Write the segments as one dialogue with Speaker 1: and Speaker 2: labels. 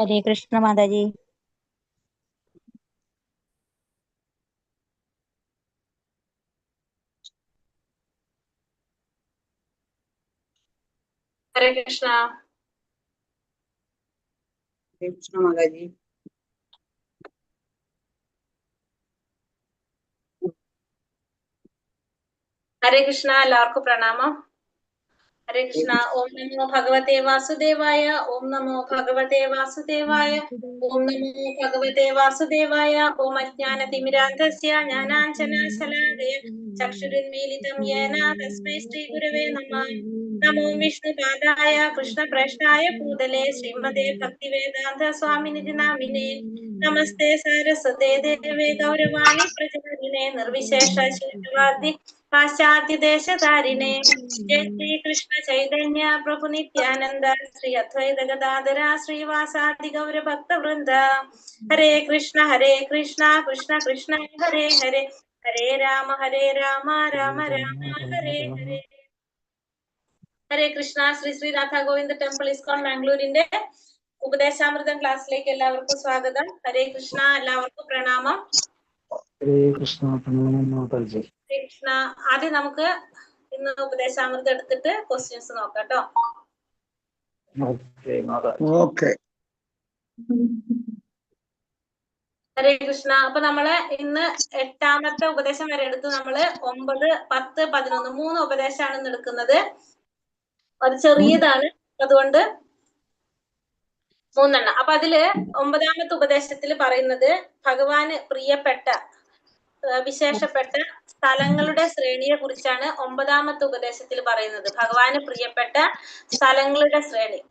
Speaker 1: हरे कृष्ण माता जी।
Speaker 2: हरे कृष्णा।
Speaker 3: हरे कृष्ण माता जी।
Speaker 2: हरे कृष्णा എല്ലാവർക്കും പ്രണാമം. हरे कृष्णा. ओम नमो भगवते वासुदेवाय. ओम नमो भगवते वासुदेवाय. ओम नमो भगवते वासुदेवाय. ओम अज्ञानतिमिरान्धस्य ज्ञानाञ्जनशलाकया चक्षुरुन्मीलितं येन तस्मै श्रीगुरवे नमः. नमो विष्णुपादाय कृष्णप्रेष्ठाय भूतले श्रीमते भक्तिवेदान्त स्वामिनिधि नामिने. नमस्ते सरस्वते देवे गौरवाणी प्रचारिणे निर्विशेष शून्यवादी पाश्चात्य देशधारिणे. जय श्री कृष्ण चैतन्य प्रभु नित्यानंद श्री अद्वैत गदाधर श्रीवासादि गौर भक्त वृंद. हरे कृष्ण कृष्ण कृष्ण हरे हरे, हरे राम राम राम हरे हरे. ഹരേ കൃഷ്ണ. ശ്രീ ശ്രീ രാധാ ഗോവിന്ദ ടെമ്പിൾ ഇസ്കോൺ ബാംഗ്ലൂരിന്റെ ഉപദേശാമൃതം ക്ലാസ്സിലേക്ക് എല്ലാവർക്കും സ്വാഗതം. ഹരേ കൃഷ്ണ. എല്ലാവർക്കും പ്രണാമം.
Speaker 4: ഹരേ കൃഷ്ണ.
Speaker 2: ഹരേ കൃഷ്ണ. ആദ്യം നമുക്ക് ഇന്ന് ഉപദേശാമൃതം എടുത്തിട്ട് ക്വസ്റ്റ്യൻസ് നോക്കാം കേട്ടോ.
Speaker 4: ഓക്കെ.
Speaker 2: ഹരേ കൃഷ്ണ. അപ്പൊ നമ്മള് ഇന്ന് 8ാമത്തെ ഉപദേശം വരെ എടുത്ത് നമ്മള് 9, 10, 11 3 ഉപദേശമാണ് ഇന്ന് എടുക്കുന്നത്. അത് ചെറിയതാണ്, അതുകൊണ്ട് 3 അപ്പൊ അതില് 9ാമത്തെ ഉപദേശത്തിൽ പറയുന്നത് ഭഗവാന് പ്രിയപ്പെട്ട വിശേഷപ്പെട്ട സ്ഥലങ്ങളുടെ ശ്രേണിയെ കുറിച്ചാണ് 9ാമത്തെ ഉപദേശത്തിൽ പറയുന്നത്. ഭഗവാന് പ്രിയപ്പെട്ട സ്ഥലങ്ങളുടെ ശ്രേണി.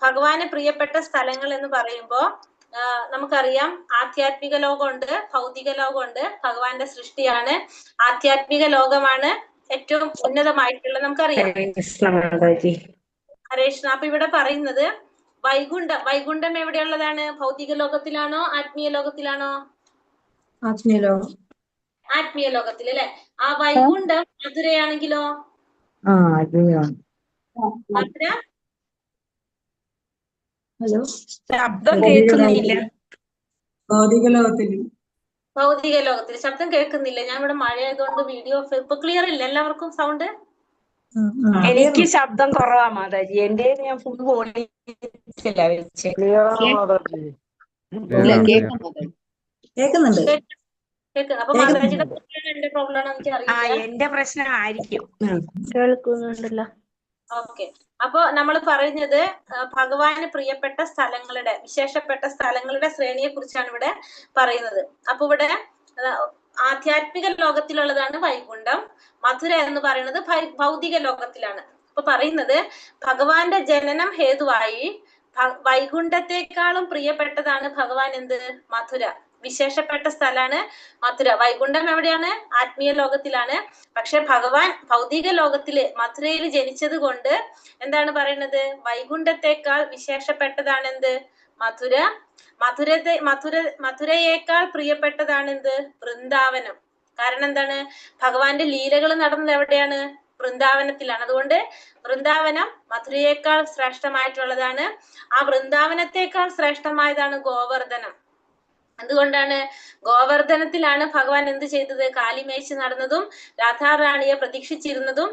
Speaker 2: ഭഗവാന് പ്രിയപ്പെട്ട സ്ഥലങ്ങൾ എന്ന് പറയുമ്പോ നമുക്കറിയാം, ആധ്യാത്മിക ലോകമുണ്ട്, ഭൗതിക ലോകമുണ്ട്. ഭഗവാന്റെ സൃഷ്ടിയാണ്. ആധ്യാത്മിക ലോകമാണ് ഏറ്റവും ഉന്നതമായിട്ടുള്ള, നമുക്കറിയാം. ഹരേ കൃഷ്ണ. അപ്പൊ ഇവിടെ പറയുന്നത് വൈകുണ്ഠം. വൈകുണ്ഠം എവിടെയുള്ളതാണ്? ഭൗതിക ലോകത്തിലാണോ ആത്മീയ ലോകത്തിലാണോ?
Speaker 3: ആത്മീയ ലോകം.
Speaker 2: ആത്മീയ ലോകത്തിൽ അല്ലെ. ആ വൈകുണ്ഠം മധുരയാണെങ്കിലോ? മധുര
Speaker 3: ഹലോ,
Speaker 5: ശബ്ദം കേൾക്കുന്നില്ല.
Speaker 3: ഭൗതിക ലോകത്തിൽ.
Speaker 2: ഭൗതിക ലോകത്തിൽ. ശബ്ദം കേൾക്കുന്നില്ല. ഞാൻ ഇവിടെ മഴ ആയതുകൊണ്ട് വീഡിയോ ഇപ്പൊ ക്ലിയർ ഇല്ല. എല്ലാവർക്കും സൗണ്ട്?
Speaker 5: എനിക്ക് ശബ്ദം കുറവാ മാതാജി. എന്റെ ഞാൻ ഫുൾ വോളിയത്തിലാ വെച്ചേ.
Speaker 3: കേൾക്കുന്നുണ്ട്.
Speaker 2: അപ്പൊ മാതാജിയുടെ എന്റെ പ്രോബ്ലം ആണോ എനിക്ക് അറിയില്ല.
Speaker 5: എന്റെ പ്രശ്നമായിരിക്കും.
Speaker 1: കേൾക്കുന്നുണ്ടല്ലോ.
Speaker 2: ഓക്കെ. അപ്പൊ നമ്മൾ പറയുന്നത് ഭഗവാന് പ്രിയപ്പെട്ട സ്ഥലങ്ങളുടെ, വിശേഷപ്പെട്ട സ്ഥലങ്ങളുടെ ശ്രേണിയെ കുറിച്ചാണ് ഇവിടെ പറയുന്നത്. അപ്പൊ ഇവിടെ ആധ്യാത്മിക ലോകത്തിലുള്ളതാണ് വൈകുണ്ഠം. മധുര എന്ന് പറയുന്നത് ഭൗതിക ലോകത്തിലാണ്. അപ്പൊ പറയുന്നത് ഭഗവാന്റെ ജനനം ഹേതുവായി വൈകുണ്ഠത്തെക്കാളും പ്രിയപ്പെട്ടതാണ് ഭഗവാൻ എന്ത്? മധുര. വിശേഷപ്പെട്ട സ്ഥലമാണ് മധുര. വൈകുണ്ഠം എവിടെയാണ്? ആത്മീയ ലോകത്തിലാണ്. പക്ഷെ ഭഗവാൻ ഭൗതിക ലോകത്തില് മധുരയിൽ ജനിച്ചത് കൊണ്ട് എന്താണ് പറയുന്നത്? വൈകുണ്ഠത്തെക്കാൾ വിശേഷപ്പെട്ടതാണ് എന്ത്? മധുര. മധുരയേക്കാൾ പ്രിയപ്പെട്ടതാണ് എന്ത്? വൃന്ദാവനം. കാരണം എന്താണ്? ഭഗവാന്റെ ലീലകൾ നടന്നത് എവിടെയാണ്? വൃന്ദാവനത്തിലാണ്. അതുകൊണ്ട് വൃന്ദാവനം മധുരയേക്കാൾ ശ്രേഷ്ഠമായിട്ടുള്ളതാണ്. ആ വൃന്ദാവനത്തെക്കാൾ ശ്രേഷ്ഠമായതാണ് ഗോവർദ്ധനം. അതുകൊണ്ടാണ് ഗോവർദ്ധനത്തിലാണ് ഭഗവാൻ എന്ത് ചെയ്തത്? കാലിമേച്ച് നടന്നതും രാധാറാണിയെ പ്രതീക്ഷിച്ചിരുന്നതും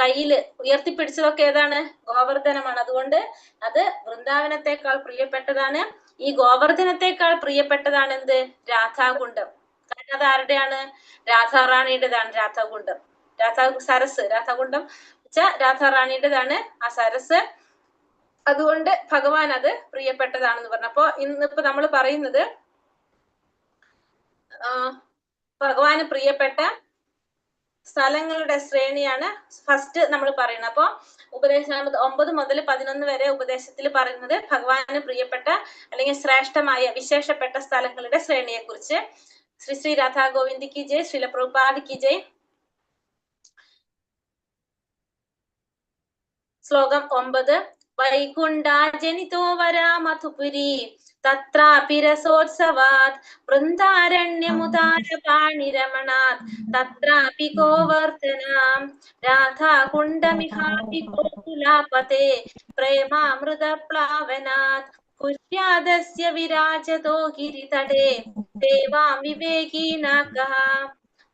Speaker 2: കയ്യിൽ ഉയർത്തിപ്പിടിച്ചതൊക്കെ ഏതാണ്? ഗോവർദ്ധനമാണ്. അതുകൊണ്ട് അത് വൃന്ദാവനത്തെക്കാൾ പ്രിയപ്പെട്ടതാണ്. ഈ ഗോവർദ്ധനത്തെക്കാൾ പ്രിയപ്പെട്ടതാണ് എന്ത്? രാധാകുണ്ഡം. കാരണം അത് ആരുടെയാണ്? രാധാറാണിയുടേതാണ് രാധാകുണ്ഡം. രാധാകുണ്ഡം വെച്ചാൽ രാധാറാണിയുടേതാണ് ആ സരസ്. അതുകൊണ്ട് ഭഗവാൻ അത് പ്രിയപ്പെട്ടതാണെന്ന് പറഞ്ഞു. അപ്പൊ ഇന്നിപ്പോ നമ്മൾ പറയുന്നത് ഭഗവാന് പ്രിയപ്പെട്ട സ്ഥലങ്ങളുടെ ശ്രേണിയാണ് ഫസ്റ്റ് നമ്മൾ പറയുന്നത്. അപ്പൊ ഉപദേശാമൃതം 9 മുതൽ 11 വരെ ഉപദേശത്തിൽ പറയുന്നത് ഭഗവാന് പ്രിയപ്പെട്ട അല്ലെങ്കിൽ ശ്രേഷ്ഠമായ വിശേഷപ്പെട്ട സ്ഥലങ്ങളുടെ ശ്രേണിയെ കുറിച്ച്. ശ്രീ ശ്രീ രാധാ ഗോവിന്ദ് കി ജയ്. ശ്രീല പ്രഭുപാദ് കി ജയ്. ശ്ലോകം 9. വൈകുണ്ഠാജനിതോ വരാ മധുപുരി തത്രാപി രസോത്സവാത് വൃന്ദാരണ്യമുദാരപാണിരമണാത് തത്രാപി ഗോവർദ്ധനാം രാധാകുണ്ഡമിഹാപി ഗോകുലാപതേ പ്രേമാമൃതപ്ലാവനാത് कुर्यादस्य विराजतो गिरितटे सेवां विवेकीनाकः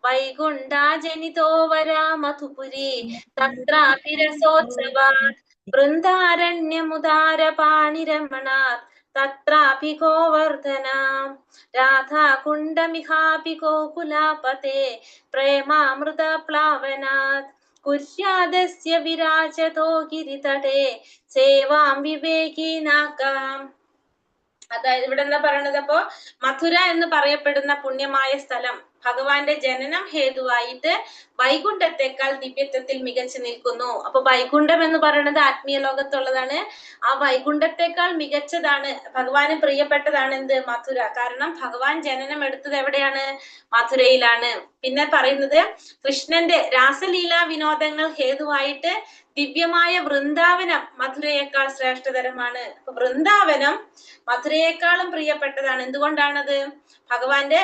Speaker 2: वैकुण्ठा जनितो वरा मधुपुरी तत्रापि रसोत्सवात् वृन्दारण्यमुदारपाणिरमणात् तत्रापि गोवर्धना राधाकुण्डमिहापि गोकुलापते प्रेमामृतप्लावनात् कुर्यादस्य विराजतो गिरितटे സേവാം വിവേകീനാക്കാം. അതായത് ഇവിടെ എന്താ പറയണത്? അപ്പോ മഥുര എന്ന് പറയപ്പെടുന്ന പുണ്യമായ സ്ഥലം ഭഗവാന്റെ ജനനം ഹേതുവായിട്ട് വൈകുണ്ഠത്തെക്കാൾ ദിവ്യത്വത്തിൽ മികച്ചു നിൽക്കുന്നു. അപ്പൊ വൈകുണ്ഠം എന്ന് പറയുന്നത് ആത്മീയ ലോകത്തുള്ളതാണ്. ആ വൈകുണ്ഠത്തെക്കാൾ മികച്ചതാണ്, ഭഗവാന് പ്രിയപ്പെട്ടതാണ് എന്ത്? മഥുര. കാരണം ഭഗവാൻ ജനനം എടുത്തത് എവിടെയാണ്? മഥുരയിലാണ്. പിന്നെ പറയുന്നത് കൃഷ്ണന്റെ രാസലീല വിനോദങ്ങൾ ഹേതുവായിട്ട് ദിവ്യമായ വൃന്ദാവനം മഥുരയേക്കാൾ ശ്രേഷ്ഠതരമാണ്. അപ്പൊ വൃന്ദാവനം മഥുരയേക്കാളും പ്രിയപ്പെട്ടതാണ്. എന്തുകൊണ്ടാണത്? ഭഗവാന്റെ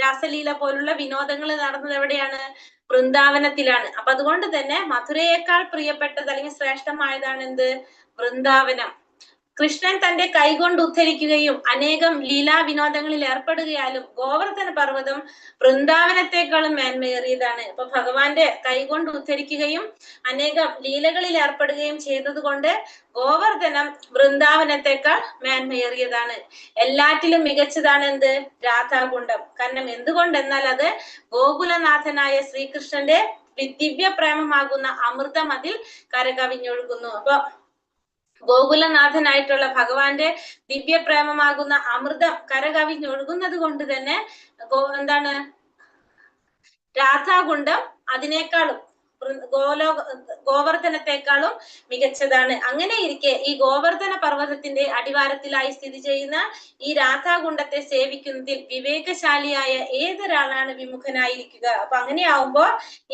Speaker 2: രാസലീല പോലുള്ള വിനോദങ്ങൾ നടന്നത് എവിടെയാണ്? വൃന്ദാവനത്തിലാണ്. അപ്പൊ അതുകൊണ്ട് തന്നെ മഥുരയേക്കാൾ പ്രിയപ്പെട്ടത് അല്ലെങ്കിൽ ശ്രേഷ്ഠമായതാണ് എന്ത്? വൃന്ദാവനം. കൃഷ്ണൻ തന്റെ കൈകൊണ്ട് ഉദ്ധരിക്കുകയും അനേകം ലീലാ വിനോദങ്ങളിൽ ഏർപ്പെടുകയാലും ഗോവർദ്ധന പർവ്വതം വൃന്ദാവനത്തെക്കാളും മേന്മയേറിയതാണ്. അപ്പൊ ഭഗവാന്റെ കൈകൊണ്ട് ഉദ്ധരിക്കുകയും അനേകം ലീലകളിൽ ഏർപ്പെടുകയും ചെയ്തത് കൊണ്ട് ഗോവർദ്ധനം വൃന്ദാവനത്തെക്കാൾ മേന്മയേറിയതാണ്. എല്ലാറ്റിലും മികച്ചതാണ് എന്ത്? രാധാകുണ്ഡം. കാരണം എന്തുകൊണ്ടെന്നാൽ അത് ഗോകുലനാഥനായ ശ്രീകൃഷ്ണന്റെ ദിവ്യ പ്രേമമാകുന്ന അമൃതം അതിൽ കരകവിഞ്ഞൊഴുകുന്നു. അപ്പൊ ഗോകുലനാഥനായിട്ടുള്ള ഭഗവാന്റെ ദിവ്യ പ്രേമമാകുന്ന അമൃതം കരകവിഞ്ഞൊഴുകുന്നത് കൊണ്ട് തന്നെ എന്താണ്? രാധാകുണ്ഡം അതിനേക്കാളും ഗോവർദ്ധനത്തെക്കാളും മികച്ചതാണ്. അങ്ങനെ ഇരിക്കെ ഈ ഗോവർദ്ധന പർവ്വതത്തിന്റെ അടിവാരത്തിലായി സ്ഥിതി ചെയ്യുന്ന ഈ രാധാകുണ്ഡത്തെ സേവിക്കുന്നതിൽ വിവേകശാലിയായ ഏതൊരാളാണ് വിമുഖനായിരിക്കുക? അപ്പൊ അങ്ങനെയാവുമ്പോ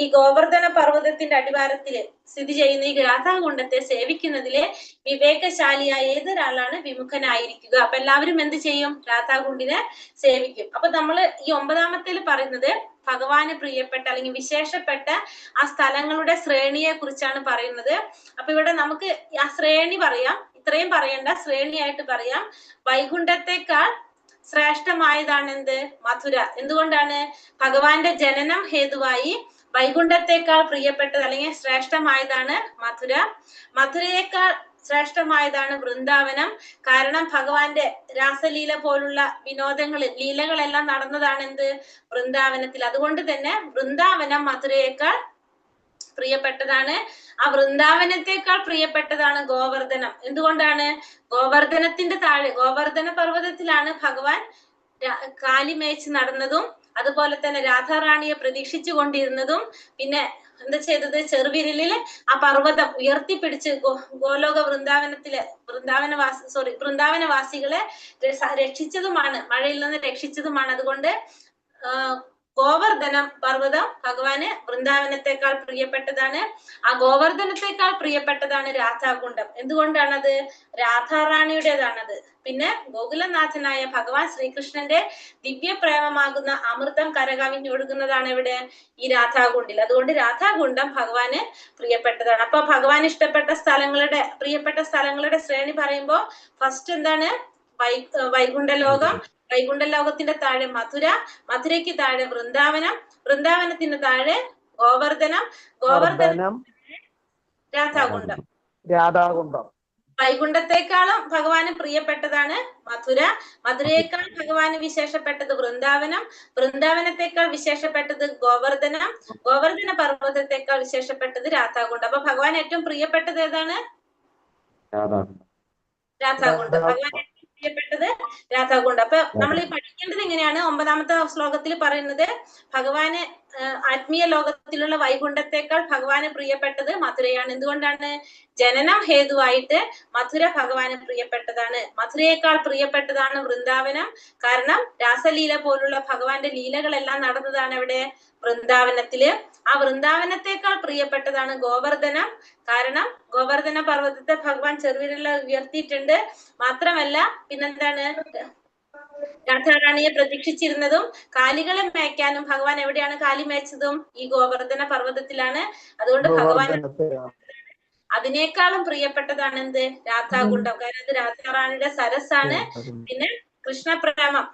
Speaker 2: ഈ ഗോവർദ്ധന പർവ്വതത്തിന്റെ അടിവാരത്തില് സ്ഥിതി ചെയ്യുന്ന ഈ രാധാകുണ്ഡത്തെ സേവിക്കുന്നതിലെ വിവേകശാലിയായ ഏതൊരാളാണ് വിമുഖനായിരിക്കുക? അപ്പൊ എല്ലാവരും എന്ത് ചെയ്യും? രാധാകുണ്ടിനെ സേവിക്കും. അപ്പൊ നമ്മള് ഈ 9-ാമത്തേൽ പറയുന്നത് ഭഗവാന് പ്രിയപ്പെട്ട അല്ലെങ്കിൽ വിശേഷപ്പെട്ട ആ സ്ഥലങ്ങളുടെ ശ്രേണിയെ കുറിച്ചാണ് പറയുന്നത്. അപ്പൊ ഇവിടെ നമുക്ക് ആ ശ്രേണി പറയാം, ഇത്രയും പറയണ്ട, ശ്രേണിയായിട്ട് പറയാം. വൈകുണ്ഠത്തെക്കാൾ ശ്രേഷ്ഠമായതാണ് എന്ത്? മഥുര. എന്തുകൊണ്ടാണ്? ഭഗവാന്റെ ജനനം ഹേതുവായി വൈകുണ്ഠത്തെക്കാൾ പ്രിയപ്പെട്ടത് അല്ലെങ്കിൽ ശ്രേഷ്ഠമായതാണ് മഥുര. മഥുരയേക്കാൾ ശ്രേഷ്ഠമായതാണ് വൃന്ദാവനം. കാരണം ഭഗവാന്റെ രാസലീല പോലുള്ള ലീലകളെല്ലാം നടന്നതാണ് എന്ത്? വൃന്ദാവനത്തിൽ. അതുകൊണ്ട് തന്നെ വൃന്ദാവനം മഥുരയേക്കാൾ പ്രിയപ്പെട്ടതാണ്. ആ വൃന്ദാവനത്തെക്കാൾ പ്രിയപ്പെട്ടതാണ് ഗോവർദ്ധനം. എന്തുകൊണ്ടാണ്? ഗോവർദ്ധനത്തിന്റെ താഴെ ഗോവർദ്ധന പർവ്വതത്തിലാണ് ഭഗവാൻ കാലിമേച്ച് നടന്നതും അതുപോലെ തന്നെ രാധാറാണിയെ പ്രതീക്ഷിച്ചു കൊണ്ടിരുന്നതും പിന്നെ എന്താ ചെയ്തത്? ചെറുവിരലില് ആ പർവ്വതം ഉയർത്തിപ്പിടിച്ച് ഗോലോക വൃന്ദാവനവാസികളെ രക്ഷിച്ചതുമാണ്, മഴയിൽ നിന്ന് രക്ഷിച്ചതുമാണ്. അതുകൊണ്ട് ഗോവർദ്ധനം പർവ്വതം ഭഗവാന് വൃന്ദാവനത്തെക്കാൾ പ്രിയപ്പെട്ടതാണ്. ആ ഗോവർദ്ധനത്തെക്കാൾ പ്രിയപ്പെട്ടതാണ് രാധാകുണ്ഡം. എന്തുകൊണ്ടാണത്? രാധാറാണിയുടേതാണത്. പിന്നെ ഗോകുലനാഥനായ ഭഗവാൻ ശ്രീകൃഷ്ണന്റെ ദിവ്യ പ്രേമമാകുന്ന അമൃതം കരകവിഞ്ഞൊഴുകുന്നതാണ് എവിടെ? ഈ രാധാകുണ്ടിൽ. അതുകൊണ്ട് രാധാകുണ്ഡം ഭഗവാന് പ്രിയപ്പെട്ടതാണ്. അപ്പൊ ഭഗവാൻ ഇഷ്ടപ്പെട്ട പ്രിയപ്പെട്ട സ്ഥലങ്ങളുടെ ശ്രേണി പറയുമ്പോ ഫസ്റ്റ് എന്താണ്? വൈകുണ്ഠലോകം. വൈകുണ്ഠലോകത്തിന്റെ താഴെ മഥുര, മഥുരയ്ക്ക് താഴെ വൃന്ദാവനം, വൃന്ദാവനത്തിന് താഴെ ഗോവർദ്ധനം, ഗോവർദ്ധനം രാധാകുണ്ഡം. വൈകുണ്ഠത്തെക്കാളും ഭഗവാന് പ്രിയപ്പെട്ടതാണ് മഥുര. മഥുരയേക്കാൾ ഭഗവാന് വിശേഷപ്പെട്ടത് വൃന്ദാവനം, വൃന്ദാവനത്തെക്കാൾ വിശേഷപ്പെട്ടത് ഗോവർദ്ധനം, ഗോവർദ്ധന പർവ്വതത്തെക്കാൾ വിശേഷപ്പെട്ടത് രാധാകുണ്ഡം. അപ്പൊ ഭഗവാൻ ഏറ്റവും പ്രിയപ്പെട്ടത് ഏതാണ്? രാധാകുണ്ഡം. ഭഗവാൻ പ്രിയപ്പെട്ടത് രാധാകുണ്ഡം. അപ്പൊ നമ്മൾ ഈ പഠിക്കേണ്ടത് എങ്ങനെയാണ്? 9-ാമത്തെ ശ്ലോകത്തിൽ പറയുന്നത് ഭഗവാന് ആത്മീയ ലോകത്തിലുള്ള വൈകുണ്ഠത്തെക്കാൾ ഭഗവാന് പ്രിയപ്പെട്ടത് മഥുരയാണ്. എന്തുകൊണ്ടാണ്? ജനനം ഹേതുവായിട്ട് മഥുര ഭഗവാന് പ്രിയപ്പെട്ടതാണ്. മഥുരയേക്കാൾ പ്രിയപ്പെട്ടതാണ് വൃന്ദാവനം. കാരണം രാസലീല പോലുള്ള ഭഗവാന്റെ ലീലകളെല്ലാം നടന്നതാണ് എവിടെ? വൃന്ദാവനത്തില്. ആ വൃന്ദാവനത്തെക്കാൾ പ്രിയപ്പെട്ടതാണ് ഗോവർദ്ധനം. കാരണം ഗോവർദ്ധന പർവ്വതത്തെ ഭഗവാൻ ചെറുവിരലിൽ ഉയർത്തിയിട്ടുണ്ട്. മാത്രമല്ല പിന്നെന്താണ്? രാധാറാണിയെ പ്രതീക്ഷിച്ചിരുന്നതും കാലികളെ മേയ്ക്കാനും ഭഗവാൻ എവിടെയാണ് കാലി മേയ്ച്ചതും? ഈ ഗോവർദ്ധന പർവ്വതത്തിലാണ്. അതുകൊണ്ട് ഭഗവാൻ അതിനേക്കാളും പ്രിയപ്പെട്ടതാണ് എന്ത്? രാധാകുണ്ഡം. കാരണം അത് രാധാറാണിയുടെ സരസാണ്. പിന്നെ കൃഷ്ണപ്രേമം,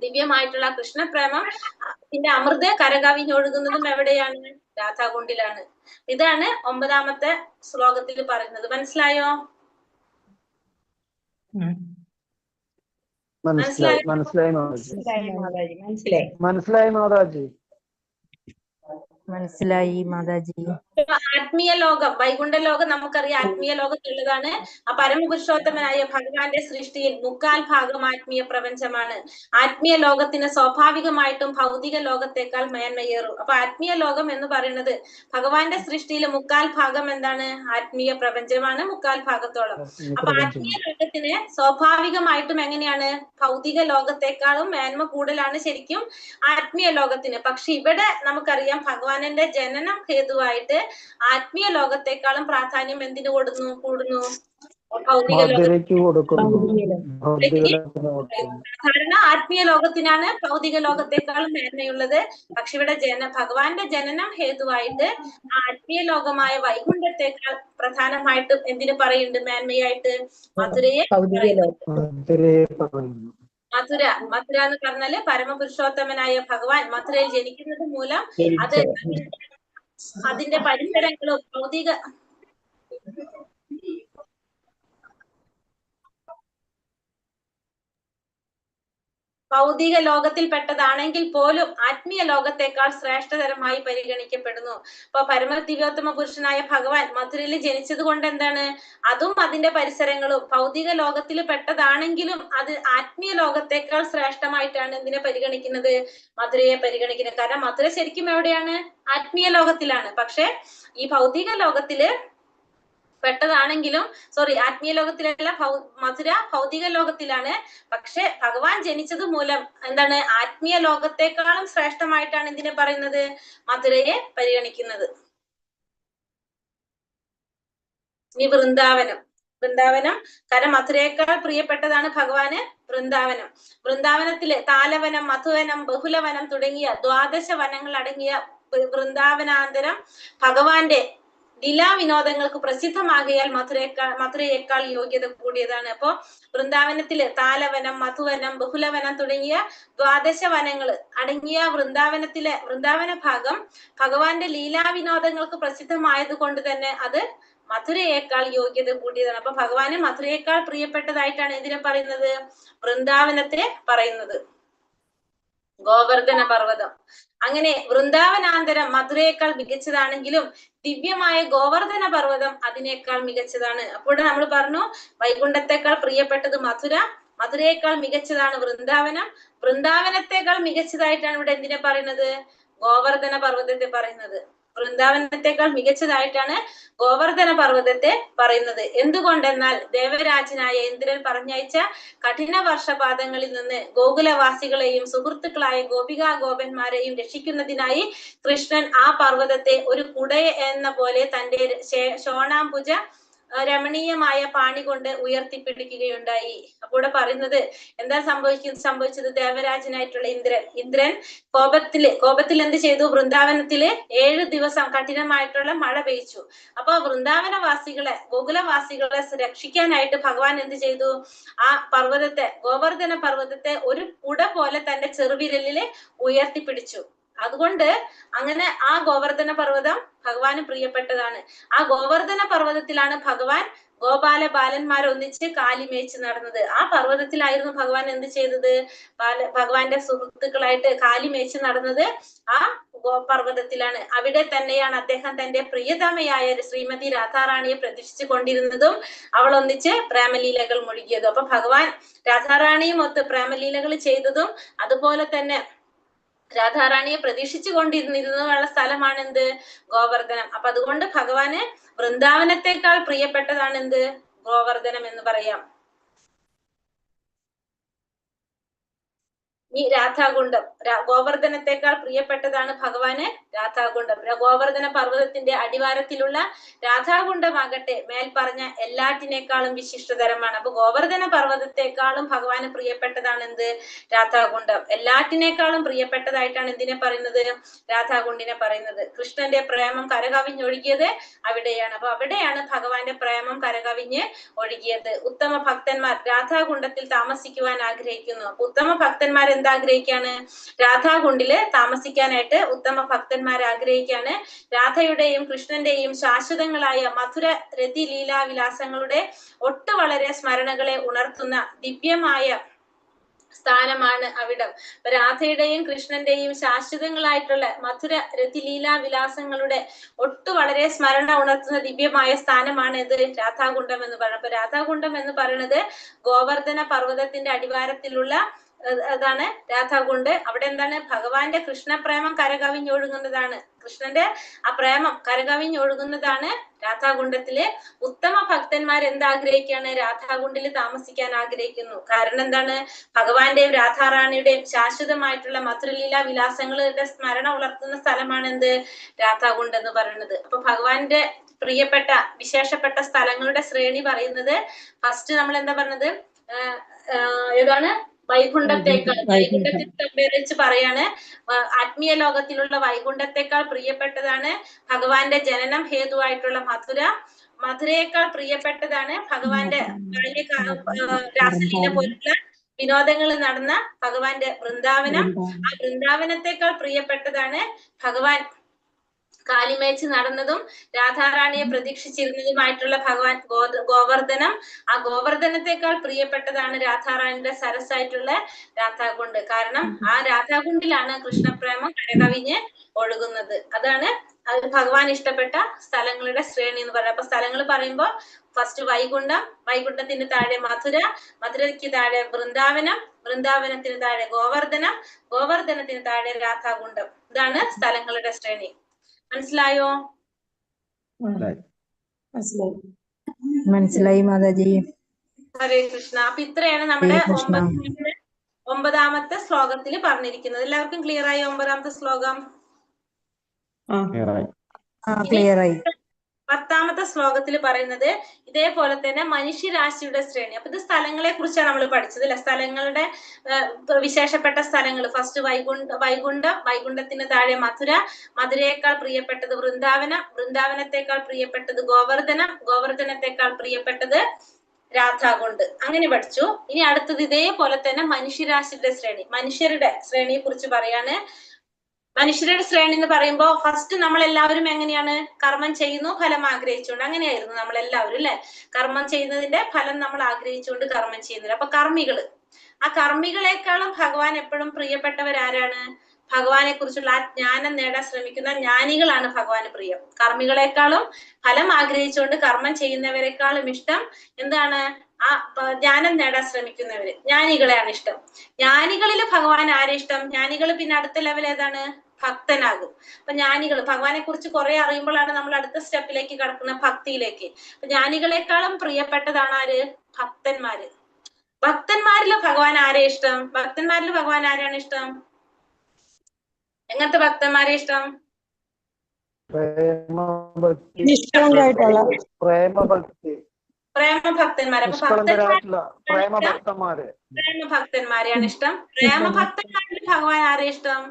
Speaker 2: ദിവ്യമായിട്ടുള്ള കൃഷ്ണപ്രേമം ഇതിന്റെ അമൃത കരകവിഞ്ഞൊഴുകുന്നതും എവിടെയാണ്? രാധാകുണ്ടിലാണ്. ഇതാണ് 9ാമത്തെ ശ്ലോകത്തിൽ പറയുന്നത്. മനസ്സിലായോ?
Speaker 4: മനസ്സിലായി മാതാജി.
Speaker 1: മനസ്സിലായി മാതാജി.
Speaker 2: ആത്മീയ ലോകം, വൈകുണ്ഠ ലോകം നമുക്കറിയാം ആത്മീയ ലോകത്തുള്ളതാണ്. ആ പരമപുരുഷോത്തമനായ ഭഗവാന്റെ സൃഷ്ടിയിൽ 3/4 ഭാഗം ആത്മീയ പ്രപഞ്ചമാണ്. ആത്മീയ ലോകത്തിന് സ്വാഭാവികമായിട്ടും ഭൗതിക ലോകത്തെക്കാൾ മേന്മയേറും. അപ്പൊ ആത്മീയ ലോകം എന്ന് പറയുന്നത് ഭഗവാന്റെ സൃഷ്ടിയിൽ 3/4 ഭാഗം എന്താണ്? ആത്മീയ പ്രപഞ്ചമാണ്. 3/4 ഭാഗത്തോളം. അപ്പൊ ആത്മീയ ലോകത്തിന് സ്വാഭാവികമായിട്ടും എങ്ങനെയാണ്? ഭൗതിക ലോകത്തെക്കാളും മേന്മ കൂടുതലാണ് ശരിക്കും ആത്മീയ ലോകത്തിന്. പക്ഷെ ഇവിടെ നമുക്കറിയാം ഭഗവാന്റെ ജനനം ഹേതുവായിട്ട് ആത്മീയ ലോകത്തെക്കാളും പ്രാധാന്യം എന്തിനു കൂടുന്നു? ഭൗതിക ലോകത്തിന്. സാധാരണ ആത്മീയ ലോകത്തിനാണ് ഭൗതിക ലോകത്തെക്കാളും മേന്മയുള്ളത്. പക്ഷെ ഇവിടെ ഭഗവാന്റെ ജനനം ഹേതുവായിട്ട് ആത്മീയ ലോകമായ വൈകുണ്ഠത്തെക്കാൾ പ്രധാനമായിട്ടും എന്തിനു പറയുന്നുണ്ട് മേന്മയായിട്ട്? മധുരയെ മധുര എന്ന് പറഞ്ഞാല് പരമപുരുഷോത്തമനായ ഭഗവാൻ മധുരയിൽ ജനിക്കുന്നത് മൂലം അത് അതിന്റെ പരിസരങ്ങളും ഭൗതിക ലോകത്തിൽപ്പെട്ടതാണെങ്കിൽ പോലും ആത്മീയ ലോകത്തെക്കാൾ ശ്രേഷ്ഠതരമായി പരിഗണിക്കപ്പെടുന്നു. അപ്പൊ പരമദിവ്യോത്തമ പുരുഷനായ ഭഗവാൻ മധുരയിൽ ജനിച്ചത് കൊണ്ട് എന്താണ്? അതും അതിന്റെ പരിസരങ്ങളും ഭൗതിക ലോകത്തിൽ പെട്ടതാണെങ്കിലും അത് ആത്മീയ ലോകത്തെക്കാൾ ശ്രേഷ്ഠമായിട്ടാണ് എന്തിനെ പരിഗണിക്കുന്നത്? മധുരയെ പരിഗണിക്കുന്നത്. കാരണം മധുര ശരിക്കും എവിടെയാണ്? ആത്മീയ ലോകത്തിലാണ്. പക്ഷെ ഈ ഭൗതിക ലോകത്തില് പെട്ടതാണെങ്കിലും ആത്മീയ ലോകത്തിലല്ല, മധുര ഭൗതിക ലോകത്തിലാണ്. പക്ഷെ ഭഗവാൻ ജനിച്ചത് മൂലം എന്താണ്? ആത്മീയ ലോകത്തെക്കാളും ശ്രേഷ്ഠമായിട്ടാണ് എന്തിനെ പറയുന്നത്? മധുരയെ പരിഗണിക്കുന്നത്. ഇനി വൃന്ദാവനം. കാരണം മധുരയേക്കാൾ പ്രിയപ്പെട്ടതാണ് ഭഗവാന് വൃന്ദാവനം. വൃന്ദാവനത്തില് താലവനം, മധുവനം, ബഹുലവനം തുടങ്ങിയ 12 വനങ്ങൾ അടങ്ങിയ വൃന്ദാവനാന്തരം ഭഗവാന്റെ ലീലാവിനോദങ്ങൾക്ക് പ്രസിദ്ധമാകിയാൽ മധുരയേക്കാൾ യോഗ്യത കൂടിയതാണ്. അപ്പോ വൃന്ദാവനത്തില് താലവനം, മധുവനം, ബഹുലവനം തുടങ്ങിയ 12 വനങ്ങൾ അടങ്ങിയ വൃന്ദാവന ഭാഗം ഭഗവാന്റെ ലീലാവിനോദങ്ങൾക്ക് പ്രസിദ്ധമായത് കൊണ്ട് തന്നെ അത് മധുരയേക്കാൾ യോഗ്യത കൂടിയതാണ്. അപ്പൊ ഭഗവാന് മധുരയേക്കാൾ പ്രിയപ്പെട്ടതായിട്ടാണ് ഇതിനെ പറയുന്നത്? വൃന്ദാവനത്തെ പറയുന്നത്. ഗോവർദ്ധന പർവ്വതം. അങ്ങനെ വൃന്ദാവനാന്തരം മധുരയേക്കാൾ മികച്ചതാണെങ്കിലും ദിവ്യമായ ഗോവർദ്ധന പർവ്വതം അതിനേക്കാൾ മികച്ചതാണ്. അപ്പോൾ നമ്മൾ പറഞ്ഞു വൈകുണ്ഠത്തെക്കാൾ പ്രിയപ്പെട്ടത് മധുരയേക്കാൾ മികച്ചതാണ് വൃന്ദാവനം. വൃന്ദാവനത്തെക്കാൾ മികച്ചതായിട്ടാണ് ഇവിടെ എന്തിനെ പറയുന്നത്? ഗോവർദ്ധന പർവ്വതത്തെ പറയുന്നത്. വൃന്ദാവനത്തെക്കാൾ മികച്ചതായിട്ടാണ് ഗോവർദ്ധന പർവ്വതത്തെ പറയുന്നത്. എന്തുകൊണ്ടെന്നാൽ ദേവരാജനായ ഇന്ദ്രൻ പറഞ്ഞയച്ച കഠിന വർഷപാതങ്ങളിൽ നിന്ന് ഗോകുലവാസികളെയും സുഹൃത്തുക്കളായ ഗോപികാ ഗോപന്മാരെയും രക്ഷിക്കുന്നതിനായി കൃഷ്ണൻ ആ പർവ്വതത്തെ ഒരു കുടയ എന്ന പോലെ തന്റെ ശോണാംബുജ രമണീയമായ പാണി കൊണ്ട് ഉയർത്തിപ്പിടിക്കുകയുണ്ടായി. അപ്പോൾ പറയുന്നത് എന്താ സംഭവിച്ചത്? ദേവരാജനായിട്ടുള്ള ഇന്ദ്രൻ കോപത്തിൽ എന്ത് ചെയ്തു? വൃന്ദാവനത്തില് 7 ദിവസം കഠിനമായിട്ടുള്ള മഴ പെയ്ച്ചു. അപ്പൊ ഗോകുലവാസികളെ രക്ഷിക്കാനായിട്ട് ഭഗവാൻ എന്ത് ചെയ്തു? ആ ഗോവർദ്ധന പർവ്വതത്തെ ഒരു കുട പോലെ തന്റെ ചെറുവിരലില് ഉയർത്തിപ്പിടിച്ചു. അതുകൊണ്ട് അങ്ങനെ ആ ഗോവർദ്ധന പർവ്വതം ഭഗവാന് പ്രിയപ്പെട്ടതാണ്. ആ ഗോവർദ്ധന പർവ്വതത്തിലാണ് ഭഗവാൻ ഗോപാല ബാലന്മാരൊന്നിച്ച് കാലിമേച്ച് നടന്നത്. ആ പർവ്വതത്തിലായിരുന്നു ഭഗവാൻ എന്ത് ചെയ്തത്? ഭഗവാന്റെ സുഹൃത്തുക്കളായിട്ട് കാലിമേച്ച് നടന്നത് ആ പർവ്വതത്തിലാണ്. അവിടെ തന്നെയാണ് അദ്ദേഹം തന്റെ പ്രിയതമയായ ശ്രീമതി രാധാറാണിയെ പ്രതീക്ഷിച്ചു കൊണ്ടിരുന്നതും അവൾ ഒന്നിച്ച് പ്രേമലീലകൾ മുഴുകിയതും. അപ്പൊ ഭഗവാൻ രാധാറാണിയും ഒത്ത് പ്രേമലീലകൾ ചെയ്തതും അതുപോലെ തന്നെ രാധാറാണിയെ പ്രതീക്ഷിച്ചു കൊണ്ടിരുന്നിരുന്നുള്ള സ്ഥലമാണ് എന്ത്? ഗോവർദ്ധനം. അപ്പൊ അതുകൊണ്ട് ഭഗവാന് വൃന്ദാവനത്തെക്കാൾ പ്രിയപ്പെട്ടതാണ് എന്ത്? ഗോവർദ്ധനം എന്ന് പറയാം. ഈ രാധാകുണ്ഡം ഗോവർദ്ധനത്തെക്കാൾ പ്രിയപ്പെട്ടതാണ് ഭഗവാന് രാധാകുണ്ഡം. ഗോവർദ്ധന പർവ്വതത്തിന്റെ അടിവാരത്തിലുള്ള രാധാകുണ്ഡമാകട്ടെ മേൽ പറഞ്ഞ എല്ലാറ്റിനേക്കാളും വിശിഷ്ടതരമാണ്. അപ്പൊ ഗോവർദ്ധന പർവ്വതത്തെക്കാളും ഭഗവാന് പ്രിയപ്പെട്ടതാണ് എന്ത്? രാധാകുണ്ഡം. എല്ലാറ്റിനേക്കാളും പ്രിയപ്പെട്ടതായിട്ടാണ് എന്തിനെ പറയുന്നത്? രാധാകുണ്ടിനെ പറയുന്നത്. കൃഷ്ണന്റെ പ്രേമം കരകവിഞ്ഞൊഴുകിയത് അവിടെയാണ്. അപ്പൊ അവിടെയാണ് ഭഗവാന്റെ പ്രേമം കരകവിഞ്ഞ് ഒഴുകിയത്. ഉത്തമ ഭക്തന്മാർ രാധാകുണ്ഡത്തിൽ താമസിക്കുവാൻ ആഗ്രഹിക്കുന്നു. അപ്പൊ ഉത്തമ ഭക്തന്മാർ എന്താഗ്രഹിക്കാണ്? രാധാകുണ്ടില് താമസിക്കാനായിട്ട് ഉത്തമ ഭക്തന്മാർ ആഗ്രഹിക്കാണ്. രാധയുടെയും കൃഷ്ണന്റെയും ശാശ്വതങ്ങളായ മധുര രതി ലീലാവിലാസങ്ങളുടെ ഒട്ടു വളരെ സ്മരണകളെ ഉണർത്തുന്ന ദിവ്യമായ സ്ഥാനമാണ് അവിടം. രാധയുടെയും കൃഷ്ണന്റെയും ശാശ്വതങ്ങളായിട്ടുള്ള മധുര രതിലീലാ വിലാസങ്ങളുടെ ഒട്ടു വളരെ സ്മരണ ഉണർത്തുന്ന ദിവ്യമായ സ്ഥാനമാണ് ഇത് രാധാകുണ്ഡം എന്ന് പറയുന്നത്. അപ്പൊ രാധാകുണ്ഡം എന്ന് പറയുന്നത് ഗോവർദ്ധന പർവ്വതത്തിന്റെ അടിവാരത്തിലുള്ള അതാണ് രാധാകുണ്ട്. അവിടെ എന്താണ്? ഭഗവാന്റെ കൃഷ്ണപ്രേമം കരകവിഞ്ഞൊഴുകുന്നതാണ്. കൃഷ്ണന്റെ ആ പ്രേമം കരകവിഞ്ഞൊഴുകുന്നതാണ് രാധാകുണ്ഡത്തില്. ഉത്തമ ഭക്തന്മാർ എന്താഗ്രഹിക്കാണ്? രാധാകുണ്ടിൽ താമസിക്കാൻ ആഗ്രഹിക്കുന്നു. കാരണം എന്താണ്? ഭഗവാന്റെയും രാധാറാണിയുടെയും ശാശ്വതമായിട്ടുള്ള മധുരലീല വിലാസങ്ങളുടെ സ്മരണ ഉണർത്തുന്ന സ്ഥലമാണ് എന്ത്? രാധാകുണ്ട് എന്ന് പറയുന്നത്. അപ്പൊ ഭഗവാന്റെ പ്രിയപ്പെട്ട വിശേഷപ്പെട്ട സ്ഥലങ്ങളുടെ ശ്രേണി പറയുന്നത് ഫസ്റ്റ് നമ്മൾ എന്താ പറഞ്ഞത്? ഏതാണ്? വൈകുണ്ഠത്തെക്കാൾ. വൈകുണ്ഠത്തിൽ കമ്പയർ വെച്ച് പറയാണ്. ആത്മീയ ലോകത്തിലുള്ള വൈകുണ്ഠത്തെക്കാൾ പ്രിയപ്പെട്ടതാണ് ഭഗവാന്റെ ജനനം ഹേതുവായിട്ടുള്ള മധുര. മധുരയേക്കാൾ പ്രിയപ്പെട്ടതാണ് ഭഗവാന്റെ രാസലീല പോലുള്ള വിനോദങ്ങൾ നടന്ന ഭഗവാന്റെ വൃന്ദാവനം. ആ വൃന്ദാവനത്തെക്കാൾ പ്രിയപ്പെട്ടതാണ് ഭഗവാൻ കാലിമേച്ച് നടന്നതും രാധാറാണിയെ പ്രതീക്ഷിച്ചിരുന്നതുമായിട്ടുള്ള ഭഗവാൻ ഗോവർദ്ധനം. ആ ഗോവർദ്ധനത്തെക്കാൾ പ്രിയപ്പെട്ടതാണ് രാധാറാണിയുടെ സരസായിട്ടുള്ള രാധാകുണ്ട്. കാരണം ആ രാധാകുണ്ടിലാണ് കൃഷ്ണപ്രേമം കരകവിഞ്ഞ് ഒഴുകുന്നത്. അതാണ് അത് ഭഗവാൻ ഇഷ്ടപ്പെട്ട സ്ഥലങ്ങളുടെ ശ്രേണി എന്ന് പറയുന്നത്. അപ്പൊ സ്ഥലങ്ങൾ പറയുമ്പോ ഫസ്റ്റ് വൈകുണ്ഠം, വൈകുണ്ഠത്തിന് താഴെ മധുര, മധുരയ്ക്ക് താഴെ വൃന്ദാവനം, വൃന്ദാവനത്തിന് താഴെ ഗോവർദ്ധനം, ഗോവർദ്ധനത്തിന് താഴെ രാധാകുണ്ഡം. ഇതാണ് സ്ഥലങ്ങളുടെ ശ്രേണി. മനസ്സിലായോ?
Speaker 1: മനസ്സിലായി മാതാജി.
Speaker 2: ഹരേ കൃഷ്ണ. അപ്പൊ ഇത്രയാണ് നമ്മുടെ ഒമ്പതാമത്തെ ശ്ലോകത്തിൽ പറഞ്ഞിരിക്കുന്നത്. എല്ലാവർക്കും ക്ലിയർ ആയി? ഒമ്പതാമത്തെ ശ്ലോകം
Speaker 1: ക്ലിയർ ആയി.
Speaker 2: 10ാമത്തെ ശ്ലോകത്തിൽ പറയുന്നത് ഇതേപോലെ തന്നെ മനുഷ്യരാശിയുടെ ശ്രേണി. അപ്പൊ ഇത് സ്ഥലങ്ങളെ കുറിച്ചാണ് നമ്മൾ പഠിച്ചത് അല്ലെ? സ്ഥലങ്ങളുടെ വിശേഷപ്പെട്ട സ്ഥലങ്ങൾ. ഫസ്റ്റ് വൈകുണ്ഠം, വൈകുണ്ഠത്തിന് താഴെ മധുര, മധുരയേക്കാൾ പ്രിയപ്പെട്ടത് വൃന്ദാവനം, വൃന്ദാവനത്തെക്കാൾ പ്രിയപ്പെട്ടത് ഗോവർദ്ധനം, ഗോവർദ്ധനത്തെക്കാൾ പ്രിയപ്പെട്ടത് രാധാകുണ്ട്. അങ്ങനെ പഠിച്ചു. ഇനി അടുത്തത് ഇതേപോലെ തന്നെ മനുഷ്യരാശിയുടെ ശ്രേണി. മനുഷ്യരുടെ ശ്രേണിയെ കുറിച്ച് പറയാണ്. മനുഷ്യരുടെ ശ്രേണി എന്ന് പറയുമ്പോ ഫസ്റ്റ് നമ്മൾ എല്ലാവരും എങ്ങനെയാണ്? കർമ്മം ചെയ്യുന്നു, ഫലം ആഗ്രഹിച്ചുകൊണ്ട്. അങ്ങനെയായിരുന്നു നമ്മൾ എല്ലാവരും അല്ലെ? കർമ്മം ചെയ്യുന്നതിന്റെ ഫലം നമ്മൾ ആഗ്രഹിച്ചുകൊണ്ട് കർമ്മം ചെയ്യുന്നില്ല. അപ്പൊ കർമ്മികള്, ആ കർമ്മികളെക്കാളും ഭഗവാൻ എപ്പോഴും പ്രിയപ്പെട്ടവരാരാണ്? ഭഗവാനെ കുറിച്ചുള്ള ആ ജ്ഞാനം നേടാൻ ശ്രമിക്കുന്ന ജ്ഞാനികളാണ് ഭഗവാന് പ്രിയം. കർമ്മികളെക്കാളും ഫലം ആഗ്രഹിച്ചുകൊണ്ട് കർമ്മം ചെയ്യുന്നവരെക്കാളും ഇഷ്ടം എന്താണ്? ആ ജ്ഞാനം നേടാൻ ശ്രമിക്കുന്നവര്, ജ്ഞാനികളെയാണ് ഇഷ്ടം. ജ്ഞാനികളില് ഭഗവാൻ ആരെ ഇഷ്ടം? ജ്ഞാനികൾ പിന്നെ അടുത്ത ലെവൽ ഏതാണ്? ഭക്തനാകും. അപ്പൊ ജ്ഞാനികൾ ഭഗവാനെ കുറിച്ച് കുറെ അറിയുമ്പോഴാണ് നമ്മൾ അടുത്ത സ്റ്റെപ്പിലേക്ക് കടക്കുന്ന ഭക്തിയിലേക്ക്. അപ്പൊ ജ്ഞാനികളെക്കാളും പ്രിയപ്പെട്ടതാണ് ആര്? ഭക്തന്മാര്. ഭക്തന്മാരില് ഭഗവാൻ ആരെ ഇഷ്ടം? ഭക്തന്മാരിൽ ഭഗവാൻ ആരാണ് ഇഷ്ടം? എങ്ങനത്തെ ഭക്തന്മാരെ ഇഷ്ടം? പ്രേമഭക്തന്മാരെ. പ്രേമഭക്തന്മാരെയാണ് ഇഷ്ടം. പ്രേമഭക്തന്മാരിൽ ഭഗവാൻ ആരെ ഇഷ്ടം?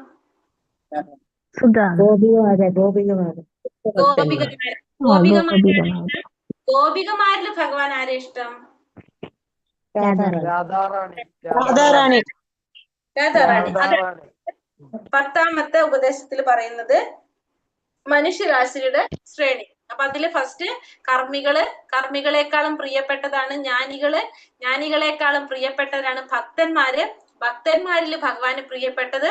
Speaker 2: ഗോപികമാരിൽ ഭഗവാൻ ആരെ ഇഷ്ടം? രാധാറാണി. 10ാമത്തെ ഉപദേശത്തിൽ പറയുന്നത് മനുഷ്യരാശിയുടെ ശ്രേണി. അപ്പൊ അതില് ഫസ്റ്റ് കർമ്മികള്, കർമ്മികളെക്കാളും പ്രിയപ്പെട്ടതാണ് ജ്ഞാനികള്, ജ്ഞാനികളെക്കാളും പ്രിയപ്പെട്ടവരാണ് ഭക്തന്മാര്, ഭക്തന്മാരിൽ ഭഗവാന് പ്രിയപ്പെട്ടത്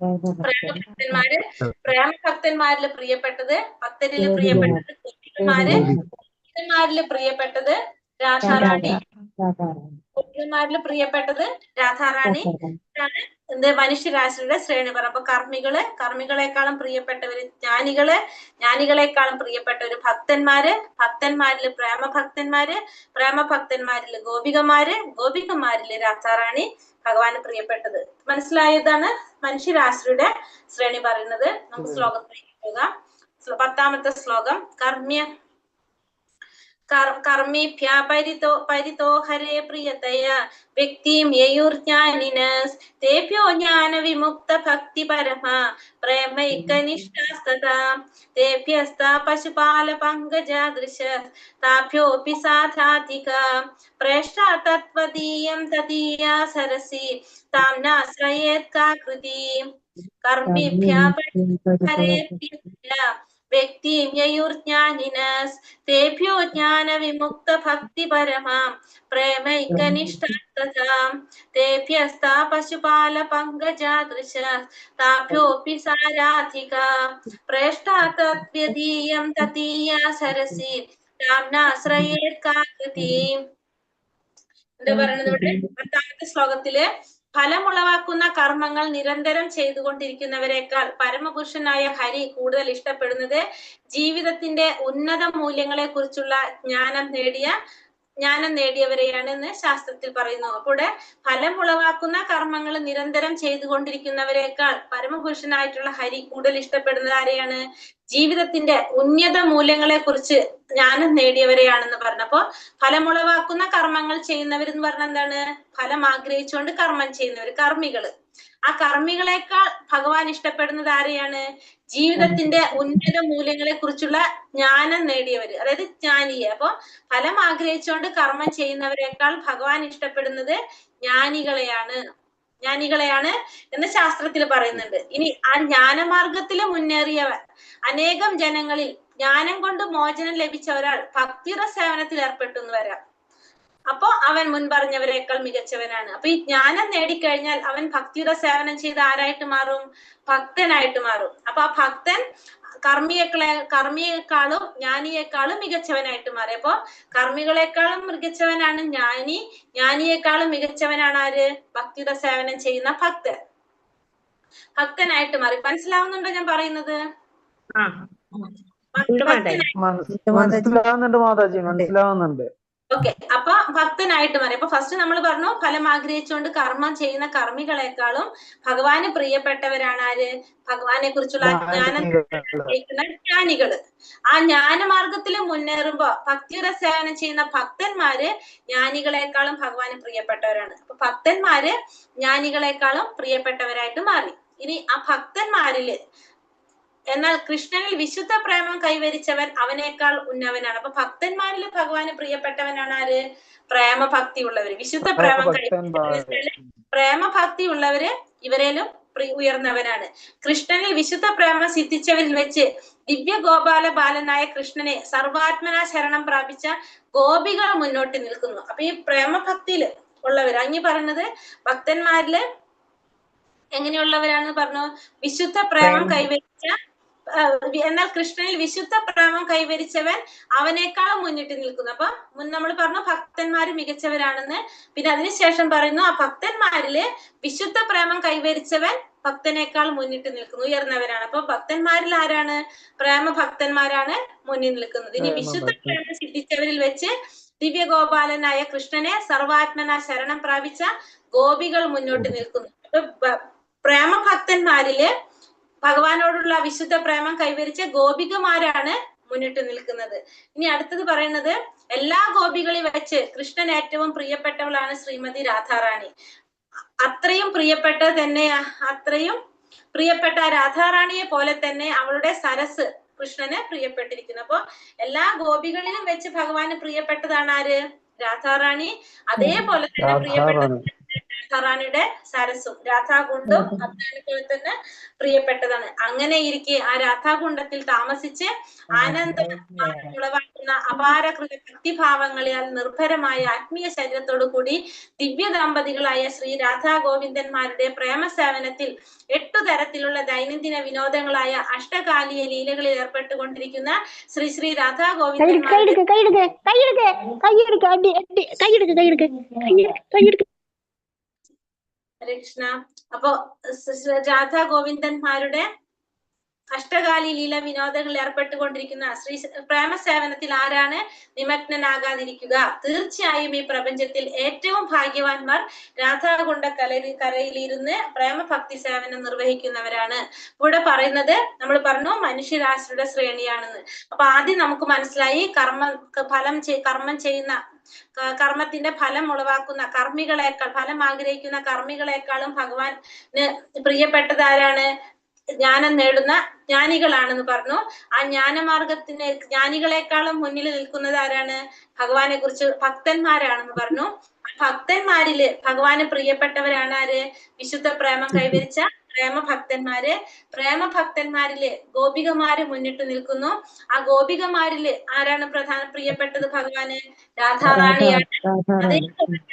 Speaker 2: പ്രേമഭക്തന്മാര്, പ്രേമഭക്തന്മാരിൽ പ്രിയപ്പെട്ടത് ഭക്തരില് പ്രിയപ്പെട്ടത് ഗോപികമാര്, ഭക്തന്മാരിൽ പ്രിയപ്പെട്ടത് രാധാറാണി, ഗോപികമാരിൽ പ്രിയപ്പെട്ടത് രാധാറാണി. എന്ത്? മനുഷ്യരാശിയുടെ ശ്രേണി പറ. അപ്പൊ കർമ്മികള്, കർമ്മികളെക്കാളും പ്രിയപ്പെട്ടവര് ജ്ഞാനികള്, ജ്ഞാനികളെക്കാളും പ്രിയപ്പെട്ടവര് ഭക്തന്മാര്, ഭക്തന്മാരില് പ്രേമഭക്തന്മാര്, പ്രേമഭക്തന്മാരില് ഗോപികമാര്, ഗോപികമാരില് രാധാറാണി ഭഗവാന് പ്രിയപ്പെട്ടത്. മനസ്സിലായതാണ് മനുഷ്യരാശിയുടെ ശ്രേണി പറയുന്നത്. നമുക്ക് ശ്ലോകത്തിലേക്ക് പോകാം. 10ാമത്തെ ശ്ലോകം. കർമ്മേഭ്യ പരിതോ ഹരേ പ്രിയതയ വ്യക്തിം യയുർജ്ഞാനിനസ് തേഭ്യോ ജ്ഞാന വിമുക്ത ഭക്തി പരമ പ്രേമൈകനിഷ്ഠാസ്തത തേഭ്യസ്ത പശുപാല പങ്കജാദൃശ താഭ്യോപി സാധാധിക പ്രേഷ്ഠ തത്വദീയം തദീയ സരസി താം നാശ്രയേത് കാകൃതി. കർമ്മേഭ്യ ഹരേ പ്രിയതയ വ്യക്തിം യയുർജ്ഞാനിനസ് തേഭ്യോ ജ്ഞാന വിമുക്ത ഭക്തി പരമാം പ്രേമൈകനിഷ്ഠാസ്തതാം തേഭ്യസ്താ പശുപാല പങ്കജാദൃശ താഭ്യോപി സാരാധിക പ്രേഷ്ഠാ തദ്വ്യദീയം തദീയ സരസി താം നാശ്രയേത് കാകൃതി. എന്താ പറയുന്നത് ഇവിടെ? 10ാമത്തെ ശ്ലോകത്തില് ഫലമുളവാക്കുന്ന കർമ്മങ്ങൾ നിരന്തരം ചെയ്തുകൊണ്ടിരിക്കുന്നവരെക്കാൾ പരമപുരുഷനായ ഹരി കൂടുതൽ ഇഷ്ടപ്പെടുന്നത് ജീവിതത്തിന്റെ ഉന്നത മൂല്യങ്ങളെ കുറിച്ചുള്ള ജ്ഞാനം നേടിയവരെയാണ് എന്ന് ശാസ്ത്രത്തിൽ പറയുന്നു. അപ്പോൾ ഫലമുളവാക്കുന്ന കർമ്മങ്ങൾ നിരന്തരം ചെയ്തുകൊണ്ടിരിക്കുന്നവരെക്കാൾ പരമപുരുഷനായിട്ടുള്ള ഹരി കൂടുതൽ ഇഷ്ടപ്പെടുന്നത് ആരെയാണ്? ജീവിതത്തിന്റെ ഉന്നത മൂല്യങ്ങളെ കുറിച്ച് ജ്ഞാനം നേടിയവരെയാണെന്ന് പറഞ്ഞപ്പോ ഫലമുളവാക്കുന്ന കർമ്മങ്ങൾ ചെയ്യുന്നവരെന്ന് പറഞ്ഞാൽ എന്താണ്? ഫലം ആഗ്രഹിച്ചുകൊണ്ട് കർമ്മം ചെയ്യുന്നവർ, കർമ്മികള്. ആ കർമ്മികളെക്കാൾ ഭഗവാൻ ഇഷ്ടപ്പെടുന്നത് ആരെയാണ്? ജീവിതത്തിന്റെ ഉന്നത മൂല്യങ്ങളെ കുറിച്ചുള്ള ജ്ഞാനം നേടിയവര്, അതായത് ജ്ഞാനിയെ. അപ്പൊ ഫലം ആഗ്രഹിച്ചുകൊണ്ട് കർമ്മം ചെയ്യുന്നവരെക്കാൾ ഭഗവാൻ ഇഷ്ടപ്പെടുന്നത് ജ്ഞാനികളെയാണ് എന്ന് ശാസ്ത്രത്തിൽ പറയുന്നുണ്ട്. ഇനി ആ ജ്ഞാനമാർഗത്തിൽ മുന്നേറിയവൻ, അനേകം ജനങ്ങളിൽ ജ്ഞാനം കൊണ്ട് മോചനം ലഭിച്ച ഒരാൾ ഭക്തിയുടെ സേവനത്തിൽ ഏർപ്പെട്ടു എന്ന് വരാം. അപ്പോ അവൻ മുൻപറഞ്ഞവരെക്കാൾ മികച്ചവനാണ്. അപ്പൊ ഈ ജ്ഞാനം നേടിക്കഴിഞ്ഞാൽ അവൻ ഭക്തിയുടെ സേവനം ചെയ്ത് ആരായിട്ട് മാറും? ഭക്തനായിട്ട് മാറും. അപ്പൊ ആ ഭക്തൻ കർമ്മിയെക്കാളും ജ്ഞാനിയെക്കാളും മികച്ചവനായിട്ട് മാറി. അപ്പൊ കർമ്മികളെക്കാളും മികച്ചവനാണ് ജ്ഞാനി, ജ്ഞാനിയെക്കാളും മികച്ചവനാണ് ആര്? ഭക്തിയുടെ സേവനം ചെയ്യുന്ന ഭക്തനായിട്ട് മാറി. മനസ്സിലാവുന്നുണ്ടോ ഞാൻ പറയുന്നത്?
Speaker 4: മനസ്സിലാവുന്നുണ്ട് മാതാജി, മനസ്സിലാവുന്നുണ്ട്.
Speaker 2: ഓക്കെ. അപ്പൊ ഭക്തനായിട്ട് മാറി. അപ്പൊ ഫസ്റ്റ് നമ്മൾ പറഞ്ഞു ഫലം ആഗ്രഹിച്ചുകൊണ്ട് കർമ്മം ചെയ്യുന്ന കർമ്മികളെക്കാളും ഭഗവാന് പ്രിയപ്പെട്ടവരാണ് ആര്? ഭഗവാനെ കുറിച്ചുള്ള ജ്ഞാനം ആഗ്രഹിക്കുന്ന ജ്ഞാനികള്. ആ ജ്ഞാനമാർഗത്തിൽ മുന്നേറുമ്പോ ഭക്തിയുടെ സേവനം ചെയ്യുന്ന ഭക്തന്മാര് ജ്ഞാനികളെക്കാളും ഭഗവാന് പ്രിയപ്പെട്ടവരാണ്. അപ്പൊ ഭക്തന്മാര് ജ്ഞാനികളെക്കാളും പ്രിയപ്പെട്ടവരായിട്ട് മാറി. ഇനി ആ ഭക്തന്മാരില് എന്നാൽ കൃഷ്ണനിൽ വിശുദ്ധ പ്രേമം കൈവരിച്ചവൻ അവനേക്കാൾ ഉന്നവനാണ്. അപ്പൊ ഭക്തന്മാരിൽ ഭഗവാന് പ്രിയപ്പെട്ടവനാണ് ആര്? പ്രേമഭക്തി ഉള്ളവര്. വിശുദ്ധ പ്രേമഭക്തി ഉള്ളവര് ഇവരേലും ഉയർന്നവനാണ്. കൃഷ്ണനിൽ വിശുദ്ധ പ്രേമം സിദ്ധിച്ചവരിൽ വെച്ച് ദിവ്യ ഗോപാല ബാലനായ കൃഷ്ണനെ സർവാത്മനാ ശരണം പ്രാപിച്ച ഗോപികൾ മുന്നോട്ട് നിൽക്കുന്നു. അപ്പൊ ഈ പ്രേമഭക്തിയില് ഉള്ളവര്, അങ്ങി പറയുന്നത് ഭക്തന്മാരില് എങ്ങനെയുള്ളവരാണെന്ന് പറഞ്ഞു? വിശുദ്ധ പ്രേമം കൈവരിച്ച, എന്നാൽ കൃഷ്ണനിൽ വിശുദ്ധ പ്രേമം കൈവരിച്ചവൻ അവനേക്കാളും മുന്നിട്ട് നിൽക്കുന്നു. അപ്പൊ നമ്മൾ പറഞ്ഞു ഭക്തന്മാര് മികച്ചവരാണെന്ന്. പിന്നെ അതിനുശേഷം പറയുന്നു ആ ഭക്തന്മാരില് വിശുദ്ധ പ്രേമം കൈവരിച്ചവൻ ഭക്തനേക്കാൾ മുന്നിട്ട് നിൽക്കുന്നു, ഉയർന്നവരാണ്. അപ്പൊ ഭക്തന്മാരിൽ ആരാണ്? പ്രേമഭക്തന്മാരാണ് മുന്നിൽ നിൽക്കുന്നത്. ഇനി വിശുദ്ധ പ്രേമം സിദ്ധിച്ചവരിൽ വെച്ച് ദിവ്യഗോപാലനായ കൃഷ്ണനെ സർവാത്മന ശരണം പ്രാപിച്ച ഗോപികൾ മുന്നോട്ട് നിൽക്കുന്നു. അപ്പൊ പ്രേമഭക്തന്മാരില് ഭഗവാനോടുള്ള വിശുദ്ധ പ്രേമം കൈവരിച്ച ഗോപികമാരാണ് മുന്നിട്ട് നിൽക്കുന്നത്. ഇനി അടുത്തത് പറയുന്നത് എല്ലാ ഗോപികളിൽ വെച്ച് കൃഷ്ണൻ ഏറ്റവും പ്രിയപ്പെട്ടവളാണ് ശ്രീമതി രാധാറാണി. അത്രയും പ്രിയപ്പെട്ട രാധാറാണിയെ പോലെ തന്നെ അവളുടെ സരസ് കൃഷ്ണന് പ്രിയപ്പെട്ടിരിക്കുന്നു. അപ്പൊ എല്ലാ ഗോപികളിലും വെച്ച് ഭഗവാന് പ്രിയപ്പെട്ടതാണ് ആര്? രാധാറാണി. അതേപോലെ തന്നെ പ്രിയപ്പെട്ട രാധാറാണിയുടെ സരസും രാധാകുണ്ടും അബ്ദാനെ തന്നെ പ്രിയപ്പെട്ടതാണ്. അങ്ങനെ ഇരിക്കെ ആ രാധാകുണ്ടത്തിൽ താമസിച്ച് ആനന്ദമുളവാക്കുന്ന അപാരകൃത ഭക്തിഭാവങ്ങളാൽ നിർഭരമായ ആത്മീയ ശരീരത്തോടു കൂടി ദിവ്യ ദമ്പതികളായ ശ്രീ രാധാ ഗോവിന്ദന്മാരുടെ പ്രേമസേവനത്തിൽ 8 തരത്തിലുള്ള ദൈനംദിന വിനോദങ്ങളായ അഷ്ടകാലീയ ലീലകളിൽ ഏർപ്പെട്ടുകൊണ്ടിരിക്കുന്ന ശ്രീ രാധാ ഗോവിന്ദന്മാരുടെ ഹരേ കൃഷ്ണ. അപ്പോ രാധാ ഗോവിന്ദന്മാരുടെ അഷ്ടകാലി ലീല വിനോദങ്ങളിൽ ഏർപ്പെട്ടുകൊണ്ടിരിക്കുന്ന ശ്രീ പ്രേമസേവനത്തിൽ ആരാണ് നിമഗ്നനാകാതിരിക്കുക? തീർച്ചയായും ഈ പ്രപഞ്ചത്തിൽ ഏറ്റവും ഭാഗ്യവാന്മാർ രാധാകുണ്ട കരയിലിരുന്ന് പ്രേമഭക്തി സേവനം നിർവഹിക്കുന്നവരാണ്. ഇവിടെ പറയുന്നത് നമ്മൾ പറഞ്ഞു മനുഷ്യരാശിയുടെ ശ്രേണിയാണെന്ന്. അപ്പൊ ആദ്യം നമുക്ക് മനസ്സിലായി കർമ്മം ചെയ്യുന്ന കർമ്മത്തിന്റെ ഫലം ഉളവാക്കുന്ന കർമ്മികളെക്കാൾ, ഫലം ആഗ്രഹിക്കുന്ന കർമ്മികളെക്കാളും ഭഗവാന് പ്രിയപ്പെട്ടത് ആരാണ്? ജ്ഞാനം നേടുന്ന ജ്ഞാനികളാണെന്ന് പറഞ്ഞു. ആ ജ്ഞാനമാർഗത്തിന് ജ്ഞാനികളെക്കാളും മുന്നിൽ നിൽക്കുന്നത് ആരാണ്? ഭഗവാനെ കുറിച്ച് ഭക്തന്മാരാണെന്ന് പറഞ്ഞു. ഭക്തന്മാരില് ഭഗവാന് പ്രിയപ്പെട്ടവരാണ് ആര്? വിശുദ്ധ പ്രേമം കൈവരിച്ച പ്രേമഭക്തന്മാരില് ഗോപികമാര് മുന്നിട്ട് നിൽക്കുന്നു. ആ ഗോപികമാരില് ആരാണ് പ്രിയപ്പെട്ടത് ഭഗവാന്? രാധാറാണിയാണ്.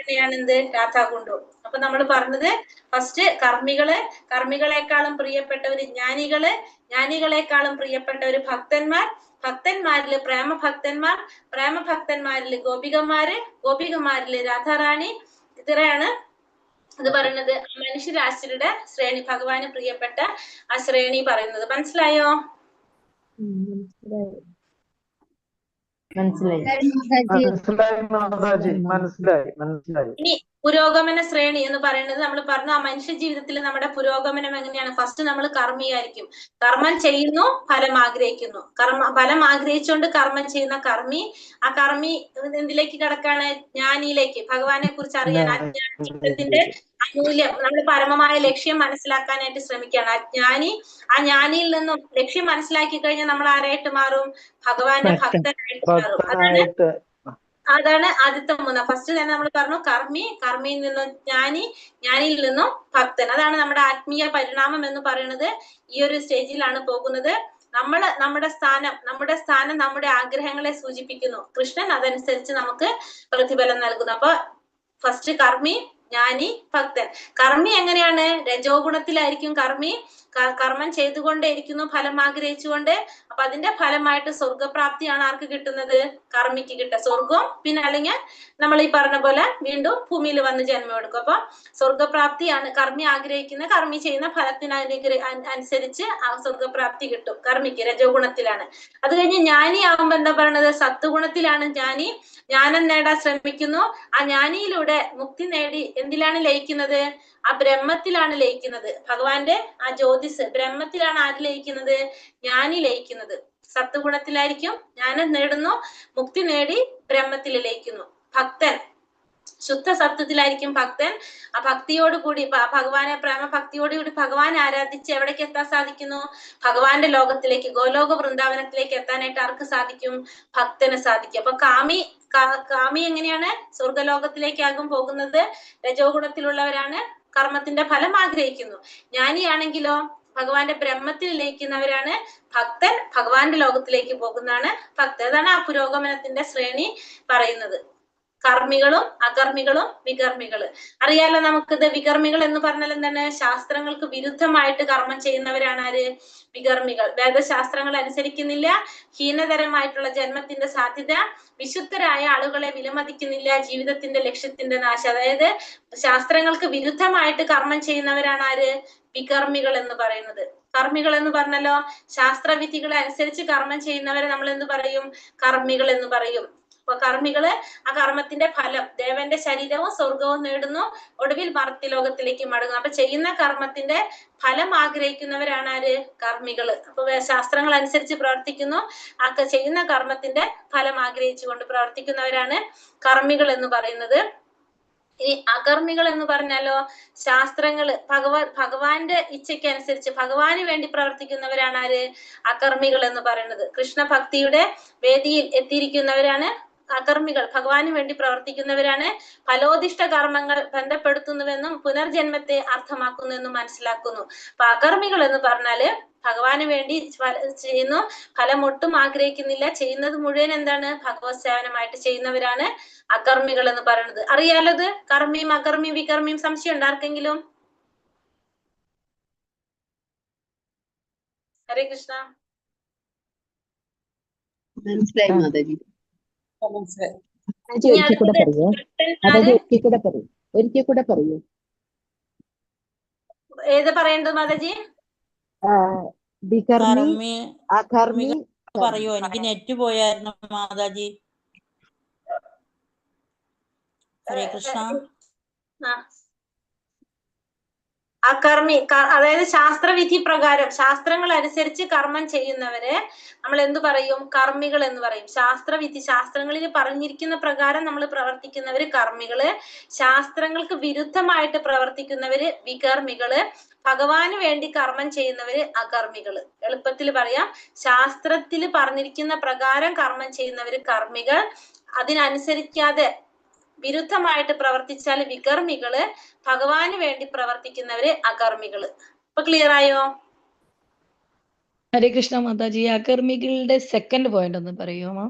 Speaker 2: അതേയാണ് എന്ത്? രാധാകുണ്ടു. അപ്പൊ നമ്മൾ പറഞ്ഞത് ഫസ്റ്റ് കർമ്മികളെക്കാളും പ്രിയപ്പെട്ടവര് ജ്ഞാനികളെക്കാളും പ്രിയപ്പെട്ടവര് ഭക്തന്മാരില് പ്രേമഭക്തന്മാരില് ഗോപികമാരില് രാധാറാണി. ഇത്രയാണ് അത് പറയുന്നത്. മനുഷ്യരാശിയുടെ ശ്രേണി, ഭഗവാന് പ്രിയപ്പെട്ട ആ ശ്രേണി പറയുന്നത്. മനസ്സിലായോ? ഇനി പുരോഗമന ശ്രേണി എന്ന് പറയുന്നത് നമ്മൾ പറഞ്ഞു ആ മനുഷ്യ ജീവിതത്തിൽ നമ്മുടെ പുരോഗമനം എങ്ങനെയാണ്? ഫസ്റ്റ് നമ്മൾ കർമ്മിയായിരിക്കും. കർമ്മം ചെയ്യുന്നു, ഫലം ആഗ്രഹിക്കുന്നു. ഫലം ആഗ്രഹിച്ചുകൊണ്ട് കർമ്മം ചെയ്യുന്ന കർമ്മി. ആ കർമ്മി എന്തിലേക്ക് കിടക്കാണ്? ജ്ഞാനിയിലേക്ക്, ഭഗവാനെ കുറിച്ച് അറിയാൻ, ആ ജീവിതത്തിന്റെ അമൂല്യം, നമ്മൾ പരമമായ ലക്ഷ്യം മനസ്സിലാക്കാനായിട്ട് ശ്രമിക്കുകയാണ് ആ ജ്ഞാനിയിൽ നിന്നും ലക്ഷ്യം മനസ്സിലാക്കി കഴിഞ്ഞാൽ നമ്മൾ ആരായിട്ട് മാറും? ഭഗവാന്റെ ഭക്തനായിട്ട് മാറും. അതാണ് ആദ്യത്തെ മൂന്ന്. ഫസ്റ്റ് തന്നെ നമ്മൾ പറഞ്ഞു കർമ്മിയിൽ നിന്നും ജ്ഞാനിയിൽ നിന്നും ഭക്തൻ. അതാണ് നമ്മുടെ ആത്മീയ പരിണാമം എന്ന് പറയുന്നത്. ഈ ഒരു സ്റ്റേജിലാണ് പോകുന്നത്. നമ്മുടെ സ്ഥാനം നമ്മുടെ ആഗ്രഹങ്ങളെ സൂചിപ്പിക്കുന്നു. കൃഷ്ണൻ അതനുസരിച്ച് നമുക്ക് പ്രതിഫലം നൽകുന്നു. അപ്പൊ ഫസ്റ്റ് കർമ്മി, ജ്ഞാനി, ഭക്തൻ. കർമ്മി എങ്ങനെയാണ്? രജോ ഗുണത്തിലായിരിക്കും കർമ്മി. കർമ്മം ചെയ്തുകൊണ്ടേയിരിക്കുന്നു, ഫലം ആഗ്രഹിച്ചുകൊണ്ട്. അപ്പൊ അതിന്റെ ഫലമായിട്ട് സ്വർഗപ്രാപ്തിയാണ് ആർക്ക് കിട്ടുന്നത്? കർമ്മിക്ക് കിട്ടുക. സ്വർഗം, പിന്നെ അല്ലെങ്കിൽ നമ്മൾ ഈ പറഞ്ഞ പോലെ വീണ്ടും ഭൂമിയിൽ വന്ന് ജന്മം എടുക്കും. അപ്പൊ സ്വർഗപ്രാപ്തിയാണ് കർമ്മി ആഗ്രഹിക്കുന്ന, കർമ്മി ചെയ്യുന്ന ഫലത്തിന് അനുസരിച്ച് ആ സ്വർഗപ്രാപ്തി കിട്ടും കർമ്മിക്ക്. രജോ ഗുണത്തിലാണ്. അത് കഴിഞ്ഞ് ജ്ഞാനി ആകുമ്പോ എന്താ പറയണത്? സത്വഗുണത്തിലാണ് ജ്ഞാനി. ജ്ഞാനം നേടാൻ ശ്രമിക്കുന്നു. ആ ജ്ഞാനിയിലൂടെ മുക്തി നേടി എന്തിലാണ് ലയിക്കുന്നത്? ആ ബ്രഹ്മത്തിലാണ് ലയിക്കുന്നത്. ഭഗവാന്റെ ആ ജ്യോതിസ് ബ്രഹ്മത്തിലാണ് ആര് ലയിക്കുന്നത്? ജ്ഞാനി ലയിക്കുന്നത്. സത്വഗുണത്തിലായിരിക്കും, ജ്ഞാനം നേടുന്നു, മുക്തി നേടി ബ്രഹ്മത്തിൽ ലയിക്കുന്നു. ഭക്തൻ ശുദ്ധ സത്വത്തിലായിരിക്കും ഭക്തൻ. ആ ഭക്തിയോടുകൂടി ഭഗവാനെ പ്രേമഭക്തിയോടുകൂടി ഭഗവാൻ ആരാധിച്ച് എവിടേക്ക് എത്താൻ സാധിക്കുന്നു? ഭഗവാന്റെ ലോകത്തിലേക്ക്, ഗോലോക വൃന്ദാവനത്തിലേക്ക് എത്താനായിട്ട് ആർക്ക് സാധിക്കും? ഭക്തന് സാധിക്കും. അപ്പൊ കാമി എങ്ങനെയാണ് സ്വർഗലോകത്തിലേക്കാകും പോകുന്നത്? രജോ ഗുണത്തിലുള്ളവരാണ്, കർമ്മത്തിന്റെ ഫലം ആഗ്രഹിക്കുന്നു. ജ്ഞാനിയാണെങ്കിലോ ഭഗവാന്റെ ബ്രഹ്മത്തിൽ ലയിക്കുന്നവരാണ്. ഭക്തൻ ഭഗവാന്റെ ലോകത്തിലേക്ക് പോകുന്നതാണ് ഭക്തൻ. അതാണ് ആ പുരോഗമനത്തിന്റെ ശ്രേണി പറയുന്നത്. കർമ്മികളും അകർമ്മികളും വികർമ്മികള്. അറിയാലോ നമുക്കിത്. വികർമ്മികൾ എന്ന് പറഞ്ഞാൽ എന്താണ്? ശാസ്ത്രങ്ങൾക്ക് വിരുദ്ധമായിട്ട് കർമ്മം ചെയ്യുന്നവരാണ് ആര്? വികർമ്മികൾ. വേദശാസ്ത്രങ്ങൾ അനുസരിക്കുന്നില്ല, ഹീനതരമായിട്ടുള്ള ജന്മത്തിന്റെ സാധ്യത, വിശുദ്ധരായ ആളുകളെ വിലമതിക്കുന്നില്ല, ജീവിതത്തിന്റെ ലക്ഷ്യത്തിന്റെ നാശം. അതായത് ശാസ്ത്രങ്ങൾക്ക് വിരുദ്ധമായിട്ട് കർമ്മം ചെയ്യുന്നവരാണ് ആര്? വികർമ്മികൾ എന്ന് പറയുന്നത്. കർമ്മികൾ എന്ന് പറഞ്ഞല്ലോ, ശാസ്ത്രവിധികളെ അനുസരിച്ച് കർമ്മം ചെയ്യുന്നവരെ നമ്മൾ എന്ത് പറയും? കർമ്മികൾ എന്ന് പറയും. അപ്പൊ കർമ്മികള് ആ കർമ്മത്തിന്റെ ഫലം, ദേവന്റെ ശരീരവും സ്വർഗവും നേടുന്നു, ഒടുവിൽ മർത്യലോകത്തിലേക്ക് മടങ്ങും. അപ്പൊ ചെയ്യുന്ന കർമ്മത്തിന്റെ ഫലം ആഗ്രഹിക്കുന്നവരാണ് ആര്? കർമ്മികള്. അപ്പൊ ശാസ്ത്രങ്ങൾ അനുസരിച്ച് പ്രവർത്തിക്കുന്നു, ആ ചെയ്യുന്ന കർമ്മത്തിന്റെ ഫലം ആഗ്രഹിച്ചുകൊണ്ട് പ്രവർത്തിക്കുന്നവരാണ് കർമ്മികൾ എന്ന് പറയുന്നത്. ഈ അകർമ്മികൾ എന്ന് പറഞ്ഞാലോ, ശാസ്ത്രങ്ങള് ഭഗവാന്റെ ഇച്ഛയ്ക്ക് അനുസരിച്ച് ഭഗവാന് വേണ്ടി പ്രവർത്തിക്കുന്നവരാണ് ആര്? അകർമ്മികൾ എന്ന് പറയുന്നത്. കൃഷ്ണഭക്തിയുടെ വേദിയിൽ എത്തിയിരിക്കുന്നവരാണ് അകർമ്മികൾ. ഭഗവാന് വേണ്ടി പ്രവർത്തിക്കുന്നവരാണ്. ഫലോദിഷ്ട കർമ്മങ്ങൾ ബന്ധപ്പെടുത്തുന്നുവെന്നും പുനർജന്മത്തെ അർത്ഥമാക്കുന്നുവെന്നും മനസ്സിലാക്കുന്നു. അപ്പൊ അകർമ്മികൾ എന്ന് പറഞ്ഞാല് ഭഗവാന് വേണ്ടി ചെയ്യുന്നു, ഫലം ഒട്ടും ആഗ്രഹിക്കുന്നില്ല, ചെയ്യുന്നത് മുഴുവൻ എന്താണ്? ഭഗവത് സേവനമായിട്ട് ചെയ്യുന്നവരാണ് അകർമ്മികൾ എന്ന് പറയുന്നത്. അറിയാലത് കർമ്മിയും അകർമ്മിയും വികർമ്മിയും. സംശയം ഉണ്ട് ആർക്കെങ്കിലും? ഹരേ കൃഷ്ണ.
Speaker 6: മനസ്സിലായി മാതാജി. ഒരിക്കൽ കൂടെ പറയൂ.
Speaker 2: ഏത് പറയേണ്ടത് മാതാജി?
Speaker 6: വികർമ്മി
Speaker 7: കർമ്മി
Speaker 6: അകർമ്മി
Speaker 7: പറയോ? എനിക്ക് നെറ്റ് പോയായിരുന്നു മാതാജി. ഹരേ കൃഷ്ണ.
Speaker 2: അകർമ്മി, അതായത് ശാസ്ത്രവിധി പ്രകാരം ശാസ്ത്രങ്ങൾ അനുസരിച്ച് കർമ്മം ചെയ്യുന്നവരെ നമ്മൾ എന്തു പറയും? കർമ്മികൾ എന്ന് പറയും. ശാസ്ത്രവിധി, ശാസ്ത്രങ്ങളിൽ പറഞ്ഞിരിക്കുന്ന പ്രകാരം നമ്മൾ പ്രവർത്തിക്കുന്നവര് കർമ്മികള്, ശാസ്ത്രങ്ങൾക്ക് വിരുദ്ധമായിട്ട് പ്രവർത്തിക്കുന്നവര് വികർമ്മികള്, ഭഗവാന് വേണ്ടി കർമ്മം ചെയ്യുന്നവര് അകർമ്മികള്. എളുപ്പത്തിൽ പറയാം, ശാസ്ത്രത്തിൽ പറഞ്ഞിരിക്കുന്ന പ്രകാരം കർമ്മം ചെയ്യുന്നവര് കർമ്മികൾ, അതിനനുസരിക്കാതെ വിരുദ്ധമായിട്ട് പ്രവർത്തിച്ചാൽ വികർമ്മികള്, ഭഗവാന് വേണ്ടി പ്രവർത്തിക്കുന്നവര് അകർമ്മികള്. ഇപ്പൊ ക്ലിയർ ആയോ?
Speaker 8: ഹരേ കൃഷ്ണ മാതാജി, അകർമ്മികളുടെ സെക്കൻഡ് പോയിന്റ് ഒന്ന് പറയുമോ?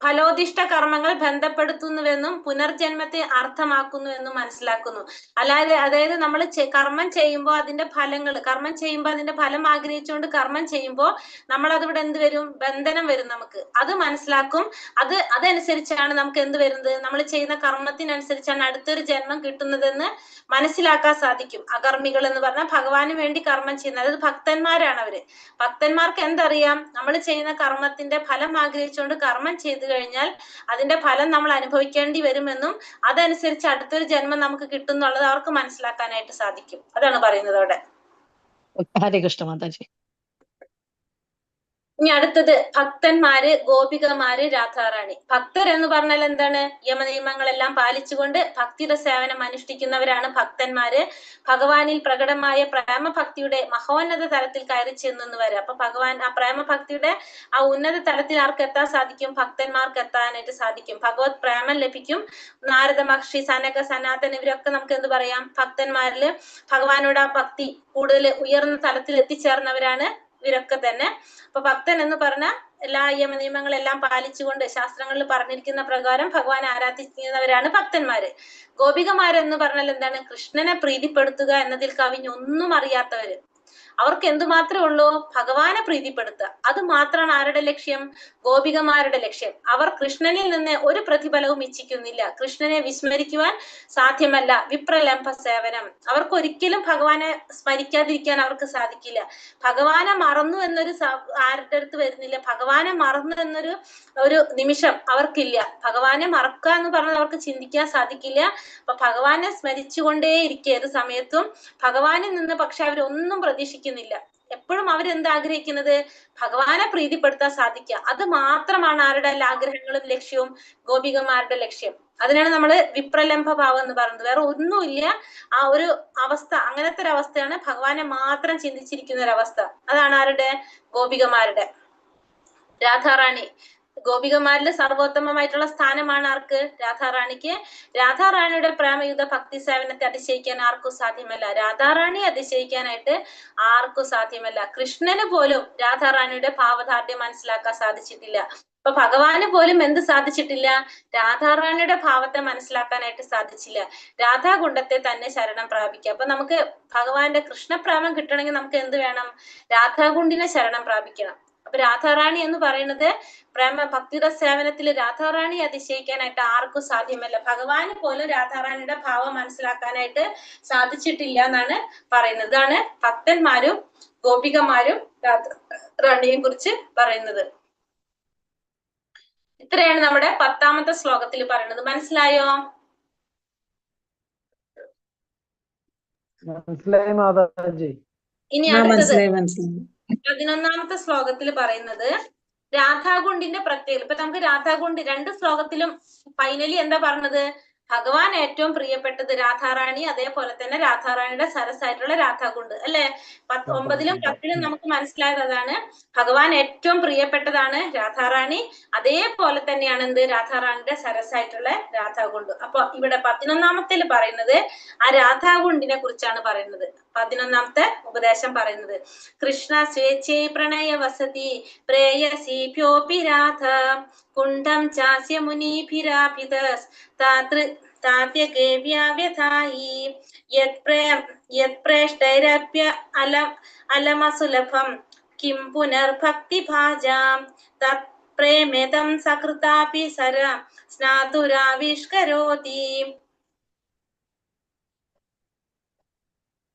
Speaker 2: ഫലോദിഷ്ട കർമ്മങ്ങൾ ബന്ധപ്പെടുത്തുന്നുവെന്നും പുനർജന്മത്തെ അർത്ഥമാക്കുന്നുവെന്നും മനസ്സിലാക്കുന്നു. അതായത് നമ്മൾ കർമ്മം ചെയ്യുമ്പോൾ അതിന്റെ ഫലങ്ങൾ, കർമ്മം ചെയ്യുമ്പോൾ അതിന്റെ ഫലം ആഗ്രഹിച്ചുകൊണ്ട് കർമ്മം ചെയ്യുമ്പോൾ നമ്മൾ അതിവിടെ എന്ത് വരും? ബന്ധനം വരും നമുക്ക്. അത് മനസ്സിലാക്കും. അതനുസരിച്ചാണ് നമുക്ക് എന്ത് വരുന്നത്? നമ്മൾ ചെയ്യുന്ന കർമ്മത്തിനനുസരിച്ചാണ് അടുത്തൊരു ജന്മം കിട്ടുന്നതെന്ന് മനസ്സിലാക്കാൻ സാധിക്കും. അകർമ്മികൾ എന്ന് പറഞ്ഞാൽ ഭഗവാന് വേണ്ടി കർമ്മം ചെയ്യുന്നത്, അതായത് ഭക്തന്മാരാണ് അവര്. ഭക്തന്മാർക്ക് എന്തറിയാം? നമ്മൾ ചെയ്യുന്ന കർമ്മത്തിന്റെ ഫലം ആഗ്രഹിച്ചുകൊണ്ട് കർമ്മം ചെയ്തു കഴിഞ്ഞാൽ അതിന്റെ ഫലം നമ്മൾ അനുഭവിക്കേണ്ടി വരുമെന്നും അതനുസരിച്ച് അടുത്തൊരു ജന്മം നമുക്ക് കിട്ടുന്നുള്ളത് അവർക്ക് മനസ്സിലാക്കാനായിട്ട് സാധിക്കും. അതാണ് പറയുന്നത് അവിടെ.
Speaker 8: ഹരേ കൃഷ്ണ മാതാജി.
Speaker 2: ഇനി അടുത്തത് ഭക്തന്മാര്, ഗോപികമാര്, രാധാറാണി. ഭക്തർ എന്ന് പറഞ്ഞാൽ എന്താണ്? യമനിയമങ്ങളെല്ലാം പാലിച്ചുകൊണ്ട് ഭക്തിയുടെ സേവനം അനുഷ്ഠിക്കുന്നവരാണ് ഭക്തന്മാര്. ഭഗവാനിൽ പ്രകടമായ പ്രേമഭക്തിയുടെ മഹോന്നത തലത്തിൽ കയറി ചെന്നു വരെ. അപ്പൊ ഭഗവാൻ ആ പ്രേമഭക്തിയുടെ ആ ഉന്നത തലത്തിൽ ആർക്ക് എത്താൻ സാധിക്കും? ഭക്തന്മാർക്ക് എത്താനായിട്ട് സാധിക്കും. ഭഗവത് പ്രേമം ലഭിക്കും. നാരദ മഹർഷി, സനക, സനാതൻ ഇവരൊക്കെ നമുക്ക് എന്ത് പറയാം? ഭക്തന്മാരില് ഭഗവാനോട് ആ ഭക്തി കൂടുതൽ ഉയർന്ന തലത്തിൽ എത്തിച്ചേർന്നവരാണ് ഇവരൊക്കെ തന്നെ. അപ്പൊ ഭക്തൻ എന്ന് പറഞ്ഞാൽ എല്ലാ നിയമങ്ങളെല്ലാം പാലിച്ചുകൊണ്ട് ശാസ്ത്രങ്ങളിൽ പറഞ്ഞിരിക്കുന്ന പ്രകാരം ഭഗവാനെ ആരാധിക്കുന്നവരാണ് ഭക്തന്മാര്. ഗോപികമാരെന്ന് പറഞ്ഞാൽ എന്താണ്? കൃഷ്ണനെ പ്രീതിപ്പെടുത്തുക എന്നതിൽ കവിഞ്ഞൊന്നും അറിയാത്തവര്. അവർക്ക് എന്തുമാത്രമേ ഉള്ളൂ? ഭഗവാനെ പ്രീതിപ്പെടുത്തുക. അത് മാത്രമാണ് ആരുടെ ലക്ഷ്യം? ഗോപികമാരുടെ ലക്ഷ്യം. അവർ കൃഷ്ണനിൽ നിന്ന് ഒരു പ്രതിഫലവും ഇച്ഛിക്കുന്നില്ല. കൃഷ്ണനെ വിസ്മരിക്കുവാൻ സാധ്യമല്ല. വിപ്രലംബ സേവനം. അവർക്ക് ഒരിക്കലും ഭഗവാനെ സ്മരിക്കാതിരിക്കാൻ അവർക്ക് സാധിക്കില്ല. ഭഗവാനെ മറന്നു എന്നൊരു ആരുടെ അടുത്ത് വരുന്നില്ല. ഭഗവാനെ മറന്നു എന്നൊരു നിമിഷം അവർക്കില്ല. ഭഗവാനെ മറക്കുക എന്ന് പറഞ്ഞാൽ അവർക്ക് ചിന്തിക്കാൻ സാധിക്കില്ല. അപ്പൊ ഭഗവാനെ സ്മരിച്ചുകൊണ്ടേ ഇരിക്കുക ഏത് സമയത്തും. ഭഗവാനിൽ നിന്ന് പക്ഷെ അവരൊന്നും പ്രതീക്ഷിക്കുന്നില്ല. എപ്പോഴും അവരെന്താഗ്രഹിക്കുന്നത്? ഭഗവാനെ പ്രീതിപ്പെടുത്താൻ സാധിക്കുക. അത് മാത്രമാണ് ആരുടെ ആഗ്രഹങ്ങളും ലക്ഷ്യവും? ഗോപികമാരുടെ ലക്ഷ്യം. അതിനാണ് നമ്മള് വിപ്രലംബ ഭാവം എന്ന് പറയുന്നത്. വേറെ ഒന്നുമില്ല. ആ ഒരു അവസ്ഥ, അങ്ങനത്തെ ഒരു അവസ്ഥയാണ് ഭഗവാനെ മാത്രം ചിന്തിച്ചിരിക്കുന്ന ഒരു അവസ്ഥ. അതാണ് ആരുടെ? ഗോപികമാരുടെ. രാധാറാണി, ഗോപികമാരിൽ സർവോത്തമമായിട്ടുള്ള സ്ഥാനമാണ് ആർക്ക്? രാധാറാണിക്ക്. രാധാറാണിയുടെ പ്രേമയുദ്ധ ഭക്തി സേവനത്തെ അതിശയിക്കാൻ ആർക്കും സാധ്യമല്ല. രാധാറാണി അതിശയിക്കാനായിട്ട് ആർക്കും സാധ്യമല്ല. കൃഷ്ണന് പോലും രാധാറാണിയുടെ ഭാവദാർഢ്യം മനസ്സിലാക്കാൻ സാധിച്ചിട്ടില്ല. അപ്പൊ ഭഗവാന് പോലും എന്ത് സാധിച്ചിട്ടില്ല? രാധാറാണിയുടെ ഭാവത്തെ മനസ്സിലാക്കാനായിട്ട് സാധിച്ചില്ല. രാധാകുണ്ഡത്തെ തന്നെ ശരണം പ്രാപിക്കുക. അപ്പൊ നമുക്ക് ഭഗവാന്റെ കൃഷ്ണപ്രേമം കിട്ടണമെങ്കിൽ നമുക്ക് എന്ത് വേണം? രാധാകുണ്ടിനെ ശരണം പ്രാപിക്കണം. അപ്പൊ രാധാറാണി എന്ന് പറയുന്നത് പ്രേമ ഭക്തിയുടെ സേവനത്തിൽ രാധാറാണി അതിശയിക്കാനായിട്ട് ആർക്കും സാധ്യമല്ല. ഭഗവാന് പോലും രാധാറാണിയുടെ ഭാവം മനസ്സിലാക്കാനായിട്ട് സാധിച്ചിട്ടില്ല എന്നാണ് പറയുന്നത്. ഇതാണ് ഭക്തന്മാരും ഗോപികമാരും രാധാറാണിയെ കുറിച്ച് പറയുന്നത്. ഇത്രയാണ് നമ്മുടെ 10ാമത്തെ ശ്ലോകത്തിൽ പറയുന്നത്. മനസ്സിലായോ?
Speaker 4: മനസ്സിലായി മാതാജി.
Speaker 2: ഇനി അടുത്തത് 11ാമത്തെ ശ്ലോകത്തിൽ പറയുന്നത് രാധാകുണ്ടിന്റെ പ്രത്യേകത. ഇപ്പൊ നമുക്ക് രാധാകുണ്ട് 2 ശ്ലോകത്തിലും ഫൈനലി എന്താ പറഞ്ഞത്? ഭഗവാൻ ഏറ്റവും പ്രിയപ്പെട്ടത് രാധാറാണി, അതേപോലെ തന്നെ രാധാറാണിയുടെ സരസായിട്ടുള്ള രാധാകുണ്ട് അല്ലെ? 9ലും 10ലും നമുക്ക് മനസ്സിലായത് അതാണ്. ഭഗവാൻ ഏറ്റവും പ്രിയപ്പെട്ടതാണ് രാധാറാണി, അതേപോലെ തന്നെയാണ് എന്ത്? രാധാറാണിയുടെ സരസായിട്ടുള്ള രാധാകുണ്ട്. അപ്പൊ ഇവിടെ 11ാമത്തിൽ പറയുന്നത് ആ രാധാകുണ്ടിനെ കുറിച്ചാണ് പറയുന്നത്. 11ാമത്തെ ഉപദേശം പറയുന്നത് കൃഷ്ണ സ്വേച്ഛൈ പ്രണയ വസതി പ്രേയസീഭ്യോപി രാധ കുണ്ഡം ചാസ്യ മുനീഭിരാഭിതസ് താത്യഗേവ്യാവ്യഥായി യത്പ്രേഷ്ടൈരപ്യ അലമസുലഭം കിം പുനർഭക്തിഭാജാം തത്പ്രേമേതം സകൃതാപി സര സ്നാതുരാവിഷ്കരോതി.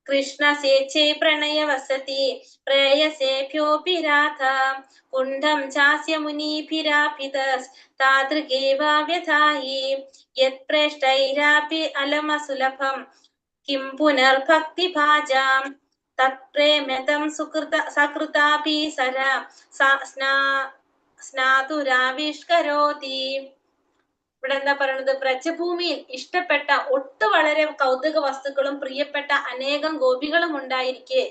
Speaker 2: कृष्णसेचे प्रणय वसति प्रेयसेभ्योऽपि राधा कुण्डं चास्य मुनिभिरापितस्तादृगेव व्यथायि यत्प्रेष्टैरापि अलमसुलभं किं पुनर्भक्तिभाजां तत्प्रेम्यतं सकृतापि सरा സ്നാതുരാവിഷ്കരോതി. ഇവിടെ എന്താ പറയുന്നത്? വ്രജഭൂമിയിൽ ഇഷ്ടപ്പെട്ട ഒട്ടു വളരെ കൗതുക വസ്തുക്കളും പ്രിയപ്പെട്ട അനേകം ഗോപികളും ഉണ്ടായിരിക്കെ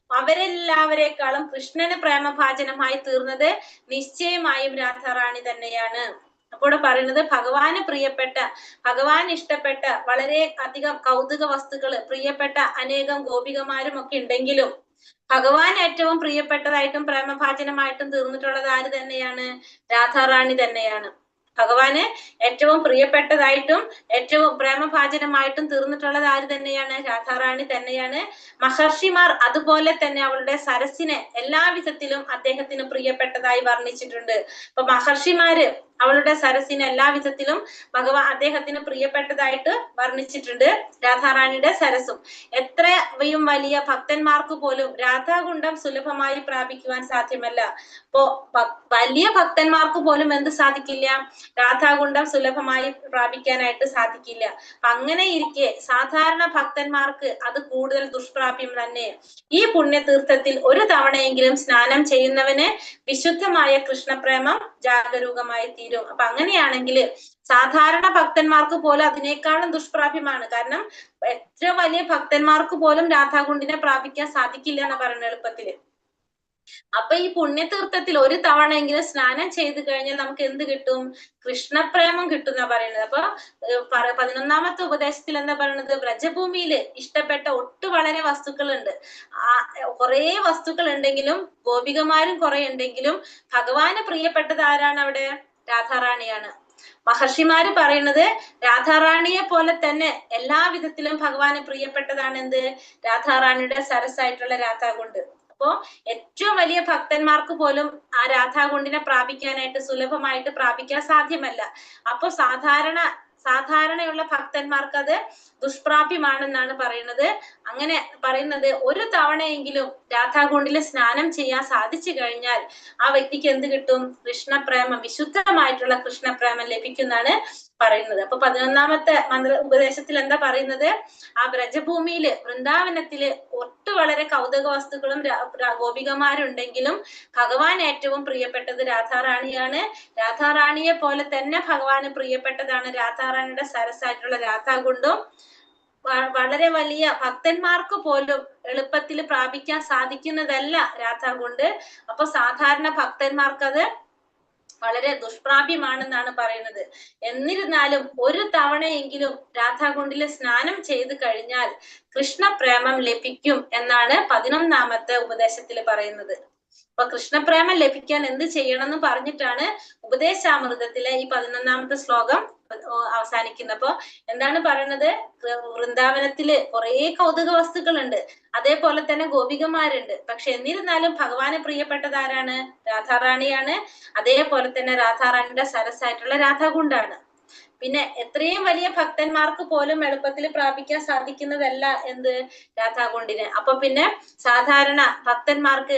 Speaker 2: അവരെല്ലാവരെക്കാളും കൃഷ്ണന് പ്രേമഭാജനമായി തീർന്നത് നിശ്ചയമായും രാധാറാണി തന്നെയാണ്. അപ്പോൾ പറയുന്നത് ഭഗവാന് പ്രിയപ്പെട്ട, ഭഗവാൻ ഇഷ്ടപ്പെട്ട വളരെ അധികം കൗതുക വസ്തുക്കള് പ്രിയപ്പെട്ട അനേകം ഗോപികമാരും ഒക്കെ ഉണ്ടെങ്കിലും ഭഗവാൻ ഏറ്റവും പ്രിയപ്പെട്ടതായിട്ടും പ്രേമഭാജനമായിട്ടും തീർന്നിട്ടുള്ളത് ആര് തന്നെയാണ്? രാധാറാണി തന്നെയാണ്. ഭഗവാന് ഏറ്റവും പ്രിയപ്പെട്ടതായിട്ടും ഏറ്റവും പ്രേമഭാജനമായിട്ടും തീർന്നിട്ടുള്ളത് ആര് തന്നെയാണ്? രാധാറാണി തന്നെയാണ്. മഹർഷിമാർ അതുപോലെ തന്നെ അവളുടെ സരസിനെ എല്ലാവിധത്തിലും അദ്ദേഹത്തിന് പ്രിയപ്പെട്ടതായി വർണ്ണിച്ചിട്ടുണ്ട്. അപ്പൊ മഹർഷിമാര് അവളുടെ സരസിനെ എല്ലാവിധത്തിലും അദ്ദേഹത്തിന് പ്രിയപ്പെട്ടതായിട്ട് വർണ്ണിച്ചിട്ടുണ്ട്. രാധാറാണിയുടെ സരസും എത്രയും വലിയ ഭക്തന്മാർക്ക് പോലും രാധാകുണ്ഡം സുലഭമായി പ്രാപിക്കുവാൻ സാധ്യമല്ല. അപ്പോ വലിയ ഭക്തന്മാർക്ക് പോലും എന്ത് സാധിക്കില്ല? രാധാകുണ്ഡം സുലഭമായി പ്രാപിക്കാനായിട്ട് സാധിക്കില്ല. അങ്ങനെ ഇരിക്കെ സാധാരണ ഭക്തന്മാർക്ക് അത് കൂടുതൽ ദുഷ്പ്രാപ്യം തന്നെ. ഈ പുണ്യതീർത്ഥത്തിൽ ഒരു തവണയെങ്കിലും സ്നാനം ചെയ്യുന്നവന് വിശുദ്ധമായ കൃഷ്ണപ്രേമം ജാഗരൂകമായി തീരും. അപ്പൊ അങ്ങനെയാണെങ്കിൽ സാധാരണ ഭക്തന്മാർക്ക് പോലും അതിനേക്കാളും ദുഷ്പ്രാപ്യമാണ്. കാരണം എത്ര വലിയ ഭക്തന്മാർക്ക് പോലും രാധാകുണ്ടിനെ പ്രാപിക്കാൻ സാധിക്കില്ല എന്ന് പറയുന്ന എളുപ്പത്തില്. അപ്പൊ ഈ പുണ്യതീർത്ഥത്തിൽ ഒരു തവണയെങ്കിലും സ്നാനം ചെയ്തു കഴിഞ്ഞാൽ നമുക്ക് എന്ത് കിട്ടും? കൃഷ്ണപ്രേമം കിട്ടും എന്നാ പറയുന്നത്. അപ്പൊ 11ാമത്തെ ഉപദേശത്തിൽ എന്താ പറയുന്നത്? വ്രജഭൂമിയില് ഇഷ്ടപ്പെട്ട ഒട്ടു വളരെ വസ്തുക്കളുണ്ട്. കുറെ വസ്തുക്കൾ ഉണ്ടെങ്കിലും ഗോപികമാരും കുറെ ഉണ്ടെങ്കിലും ഭഗവാന് പ്രിയപ്പെട്ടത് ആരാണ് അവിടെ? രാധാറാണിയാണ്. മഹർഷിമാര് പറയുന്നത് രാധാറാണിയെ പോലെ തന്നെ എല്ലാവിധത്തിലും ഭഗവാന് പ്രിയപ്പെട്ടതാണ് എന്ത്? രാധാറാണിയുടെ സരസായിട്ടുള്ള രാധാകുണ്ട്. അപ്പോ ഏറ്റവും വലിയ ഭക്തന്മാർക്ക് പോലും ആ രാധാകുണ്ടിനെ പ്രാപിക്കാനായിട്ട് സുലഭമായിട്ട് പ്രാപിക്കാൻ സാധ്യമല്ല. അപ്പൊ സാധാരണയുള്ള ഭക്തന്മാർക്ക് അത് ദുഷ്പ്രാപ്യമാണെന്നാണ് പറയുന്നത്. അങ്ങനെ പറയുന്നത് ഒരു തവണയെങ്കിലും രാധാകുണ്ടിൽ സ്നാനം ചെയ്യാൻ സാധിച്ചു കഴിഞ്ഞാൽ ആ വ്യക്തിക്ക് എന്ത് കിട്ടും? കൃഷ്ണപ്രേമം, വിശുദ്ധമായിട്ടുള്ള കൃഷ്ണപ്രേമം ലഭിക്കുന്നതാണ് പറയുന്നത്. അപ്പൊ 11ാമത്തെ ഉപദേശത്തിൽ എന്താ പറയുന്നത്? ആ വ്രജഭൂമിയില് വൃന്ദാവനത്തില് ഒട്ടു വളരെ കൗതുക വസ്തുക്കളും ഗോപികമാരുണ്ടെങ്കിലും ഭഗവാൻ ഏറ്റവും പ്രിയപ്പെട്ടത് രാധാറാണിയാണ്. രാധാറാണിയെ പോലെ തന്നെ ഭഗവാന് പ്രിയപ്പെട്ടതാണ് രാധാറാണിയുടെ സരസായിട്ടുള്ള രാധാകുണ്ടും. വളരെ വലിയ ഭക്തന്മാർക്ക് പോലും എളുപ്പത്തിൽ പ്രാപിക്കാൻ സാധിക്കുന്നതല്ല രാധാകുണ്ട്. അപ്പൊ സാധാരണ ഭക്തന്മാർക്ക് അത് വളരെ ദുഷ്പ്രാപ്യമാണെന്നാണ് പറയുന്നത്. എന്നിരുന്നാലും ഒരു തവണയെങ്കിലും രാധാകുണ്ടിൽ സ്നാനം ചെയ്തു കഴിഞ്ഞാൽ കൃഷ്ണപ്രേമം ലഭിക്കും എന്നാണ് 11ാമത്തെ ഉപദേശത്തിൽ പറയുന്നത്. അപ്പൊ കൃഷ്ണപ്രേമം ലഭിക്കാൻ എന്ത് ചെയ്യണം എന്ന് പറഞ്ഞിട്ടാണ് ഉപദേശാമൃതത്തിലെ ഈ 11ാമത്തെ ശ്ലോകം അവസാനിക്കുന്നത്. അപ്പൊ എന്താണ് പറയുന്നത്? വൃന്ദാവനത്തില് കുറെ കൗതുക വസ്തുക്കളുണ്ട്, അതേപോലെ തന്നെ ഗോപികമാരുണ്ട്. പക്ഷെ എന്നിരുന്നാലും ഭഗവാന് പ്രിയപ്പെട്ടത് ആരാണ്? രാധാറാണിയാണ്. അതേപോലെ തന്നെ രാധാറാണിയുടെ സരസായിട്ടുള്ള രാധാകുണ്ടാണ്. പിന്നെ എത്രയും വലിയ ഭക്തന്മാർക്ക് പോലും എളുപ്പത്തിൽ പ്രാപിക്കാൻ സാധിക്കുന്നതല്ല എന്ത്? രാധാകുണ്ടിന്. അപ്പൊ പിന്നെ സാധാരണ ഭക്തന്മാർക്ക്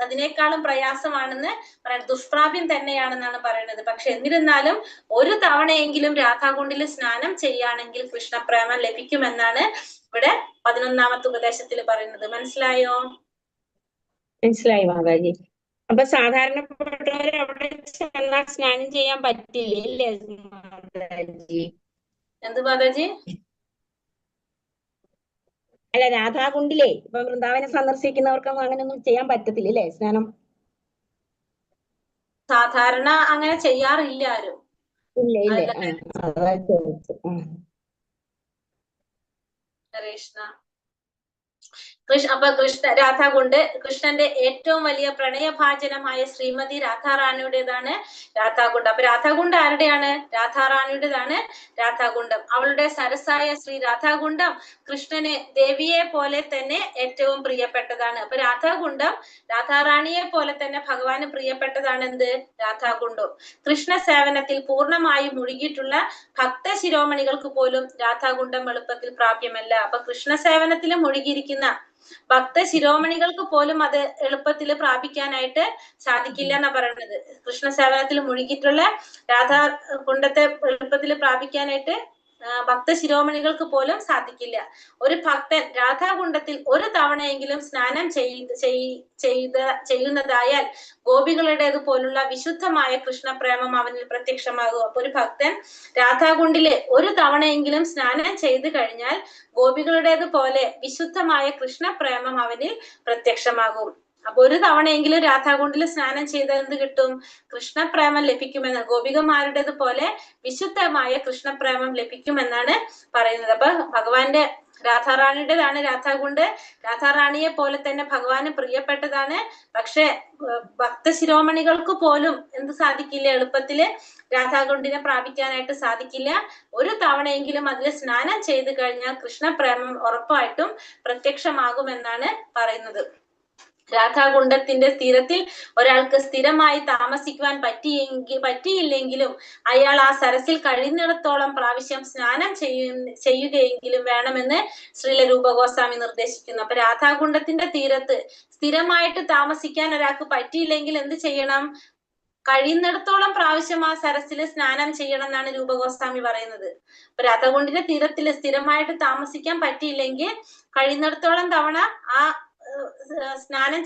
Speaker 2: അതിനേക്കാളും പ്രയാസമാണെന്ന് പറയുന്നത്, ദുഷ്പ്രാപ്യം തന്നെയാണെന്നാണ് പറയുന്നത്. പക്ഷെ എന്നിരുന്നാലും ഒരു തവണയെങ്കിലും രാധാകുണ്ടിൽ സ്നാനം ചെയ്യുകയാണെങ്കിൽ കൃഷ്ണപ്രേമം ലഭിക്കുമെന്നാണ് ഇവിടെ 11ാമത്തെ ഉപദേശത്തിൽ പറയുന്നത്. മനസ്സിലായോ?
Speaker 5: മനസ്സിലായി മാതാജി. അപ്പൊ സാധാരണപ്പെട്ടവർ അവിടെ ചെന്നാൽ സ്നാനം ചെയ്യാൻ പറ്റില്ലേ മാതാജി?
Speaker 2: എന്ത് മാതാജി?
Speaker 5: അല്ല, രാധാകുണ്ടിലേ ഇപ്പൊ വൃന്ദാവനം സന്ദർശിക്കുന്നവർക്കൊന്നും അങ്ങനെയൊന്നും ചെയ്യാൻ പറ്റത്തില്ലേ സ്നാനം?
Speaker 2: സാധാരണ അങ്ങനെ ചെയ്യാറില്ല ആരും.
Speaker 5: ഇല്ല. അതാ ചോദിച്ചു.
Speaker 2: ഹരേ കൃഷ്ണ. അപ്പൊ രാധാകുണ്ട് കൃഷ്ണന്റെ ഏറ്റവും വലിയ പ്രണയഭാജനമായ ശ്രീമതി രാധാറാണിയുടേതാണ് രാധാകുണ്ട്. അപ്പൊ രാധാകുണ്ട് ആരുടെയാണ്? രാധാറാണിയുടേതാണ് രാധാകുണ്ടം. അവളുടെ സരസായ ശ്രീ രാധാകുണ്ടം കൃഷ്ണന് ദേവിയെ പോലെ തന്നെ ഏറ്റവും പ്രിയപ്പെട്ടതാണ്. അപ്പൊ രാധാകുണ്ടം രാധാറാണിയെ പോലെ തന്നെ ഭഗവാന് പ്രിയപ്പെട്ടതാണ് എന്ത്? രാധാകുണ്ടം. കൃഷ്ണ സേവനത്തിൽ പൂർണ്ണമായി മുഴുകിയിട്ടുള്ള ഭക്ത ശിരോമണികൾക്ക് പോലും രാധാകുണ്ടം എളുപ്പത്തിൽ പ്രാപ്യമല്ല. അപ്പൊ കൃഷ്ണ സേവനത്തിൽ മുഴുകിയിരിക്കുന്ന ഭക്ത ശിരോമണികൾക്ക് പോലും അത് എളുപ്പത്തിൽ പ്രാപിക്കാനായിട്ട് സാധിക്കില്ല എന്നാ പറയുന്നത്. കൃഷ്ണ സേവനത്തിൽ മുഴുകിയിട്ടുള്ള രാധാകുണ്ടത്തെ എളുപ്പത്തിൽ പ്രാപിക്കാനായിട്ട് ഭക്ത ശിരോമണികൾക്ക് പോലും സാധിക്കില്ല. ഒരു ഭക്തൻ രാധാകുണ്ടത്തിൽ ഒരു തവണയെങ്കിലും സ്നാനം ചെയ്യുന്നതായാൽ ഗോപികളുടേത് പോലുള്ള വിശുദ്ധമായ കൃഷ്ണപ്രേമം അവനിൽ പ്രത്യക്ഷമാകും. അപ്പൊ ഒരു ഭക്തൻ രാധാകുണ്ടിലെ ഒരു തവണയെങ്കിലും സ്നാനം ചെയ്തു കഴിഞ്ഞാൽ ഗോപികളുടേത് പോലെ വിശുദ്ധമായ കൃഷ്ണപ്രേമം അവനിൽ പ്രത്യക്ഷമാകും. അപ്പൊ ഒരു തവണയെങ്കിലും രാധാകുണ്ടിൽ സ്നാനം ചെയ്താൽ എന്ത് കിട്ടും? കൃഷ്ണപ്രേമം ലഭിക്കുമെന്ന്, ഗോപികമാരുടേത് പോലെ വിശുദ്ധമായ കൃഷ്ണപ്രേമം ലഭിക്കുമെന്നാണ് പറയുന്നത്. അപ്പൊ ഭഗവാന്റെ രാധാറാണിയുടേതാണ് രാധാകുണ്ട്. രാധാറാണിയെ പോലെ തന്നെ ഭഗവാന് പ്രിയപ്പെട്ടതാണ്. പക്ഷെ ഭക്തശിരോമണികൾക്ക് പോലും എന്ത് സാധിക്കില്ല? എളുപ്പത്തില് രാധാകുണ്ടിനെ പ്രാപിക്കാനായിട്ട് സാധിക്കില്ല. ഒരു തവണയെങ്കിലും അതിൽ സ്നാനം ചെയ്തു കഴിഞ്ഞാൽ കൃഷ്ണപ്രേമം ഉറപ്പായിട്ടും പ്രത്യക്ഷമാകുമെന്നാണ് പറയുന്നത്. രാധാകുണ്ടത്തിന്റെ തീരത്തിൽ ഒരാൾക്ക് സ്ഥിരമായി താമസിക്കുവാൻ പറ്റിയില്ലെങ്കിലും അയാൾ ആ സരസിൽ കഴിയുന്നിടത്തോളം പ്രാവശ്യം സ്നാനം ചെയ്യുകയെങ്കിലും വേണമെന്ന് ശ്രീല രൂപഗോസ്വാമി നിർദ്ദേശിക്കുന്നു. അപ്പൊ രാധാകുണ്ടത്തിന്റെ തീരത്ത് സ്ഥിരമായിട്ട് താമസിക്കാൻ ഒരാൾക്ക് പറ്റിയില്ലെങ്കിൽ എന്ത് ചെയ്യണം? കഴിയുന്നിടത്തോളം പ്രാവശ്യം ആ സരസിൽ സ്നാനം ചെയ്യണം എന്നാണ് രൂപഗോസ്വാമി പറയുന്നത്. അപ്പൊ രാധാകുണ്ടിന്റെ തീരത്തിൽ സ്ഥിരമായിട്ട് താമസിക്കാൻ പറ്റിയില്ലെങ്കിൽ കഴിയുന്നിടത്തോളം തവണ ആ സ്നാനം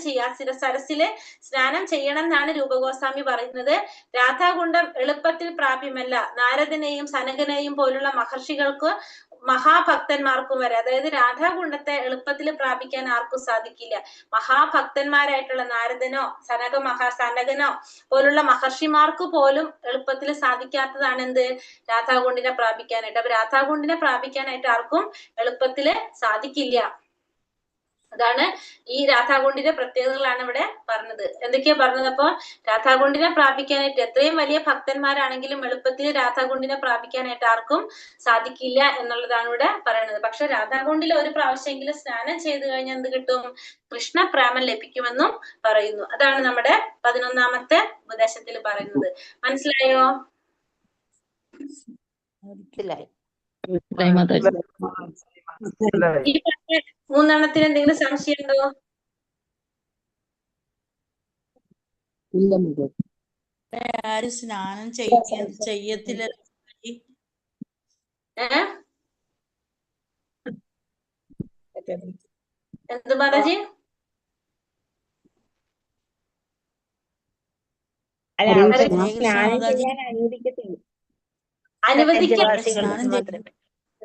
Speaker 2: സരസില് സ്നാനം ചെയ്യണം എന്നാണ് രൂപഗോസ്വാമി പറയുന്നത്. രാധാകുണ്ടം എളുപ്പത്തിൽ പ്രാപ്യമല്ല. നാരദനെയും സനകനെയും പോലുള്ള മഹർഷികൾക്ക് മഹാഭക്തന്മാർക്കും വരെ, അതായത് രാധാകുണ്ടത്തെ എളുപ്പത്തിൽ പ്രാപിക്കാൻ ആർക്കും സാധിക്കില്ല. മഹാഭക്തന്മാരായിട്ടുള്ള നാരദനോ സനകനോ പോലുള്ള മഹർഷിമാർക്ക് പോലും എളുപ്പത്തിൽ സാധിക്കാത്തതാണ് എന്ത്? രാധാകുണ്ടിനെ പ്രാപിക്കാനായിട്ട്. അപ്പൊ രാധാകുണ്ടിനെ പ്രാപിക്കാനായിട്ട് ആർക്കും എളുപ്പത്തില് സാധിക്കില്ല. അതാണ് ഈ രാധാകുണ്ടിന്റെ പ്രത്യേകതകളാണ് ഇവിടെ പറഞ്ഞത്. എന്തൊക്കെയാ പറഞ്ഞത്? അപ്പൊ രാധാകുണ്ടിനെ പ്രാപിക്കാനായിട്ട് എത്രയും വലിയ ഭക്തന്മാരാണെങ്കിലും എളുപ്പത്തിൽ രാധാകുണ്ടിനെ പ്രാപിക്കാനായിട്ട് ആർക്കും സാധിക്കില്ല എന്നുള്ളതാണ് ഇവിടെ പറയുന്നത്. പക്ഷെ രാധാകുണ്ടിൽ ഒരു പ്രാവശ്യമെങ്കിലും സ്നാനം ചെയ്തു കഴിഞ്ഞാൽ എന്ത് കിട്ടും? കൃഷ്ണപ്രേമം ലഭിക്കുമെന്നും പറയുന്നു. അതാണ് നമ്മുടെ 11ാമത്തെ ഉപദേശത്തിൽ പറയുന്നത്. മനസ്സിലായോ? ഈ പറഞ്ഞ 3 എന്തെങ്കിലും സംശയം ഉണ്ടോ?
Speaker 6: ഇല്ല മാതാജി.
Speaker 7: ആരും സ്നാനം ചെയ്യത്തില്ല.
Speaker 2: എന്ത് മാതാജി? അനുവദിക്കാൻ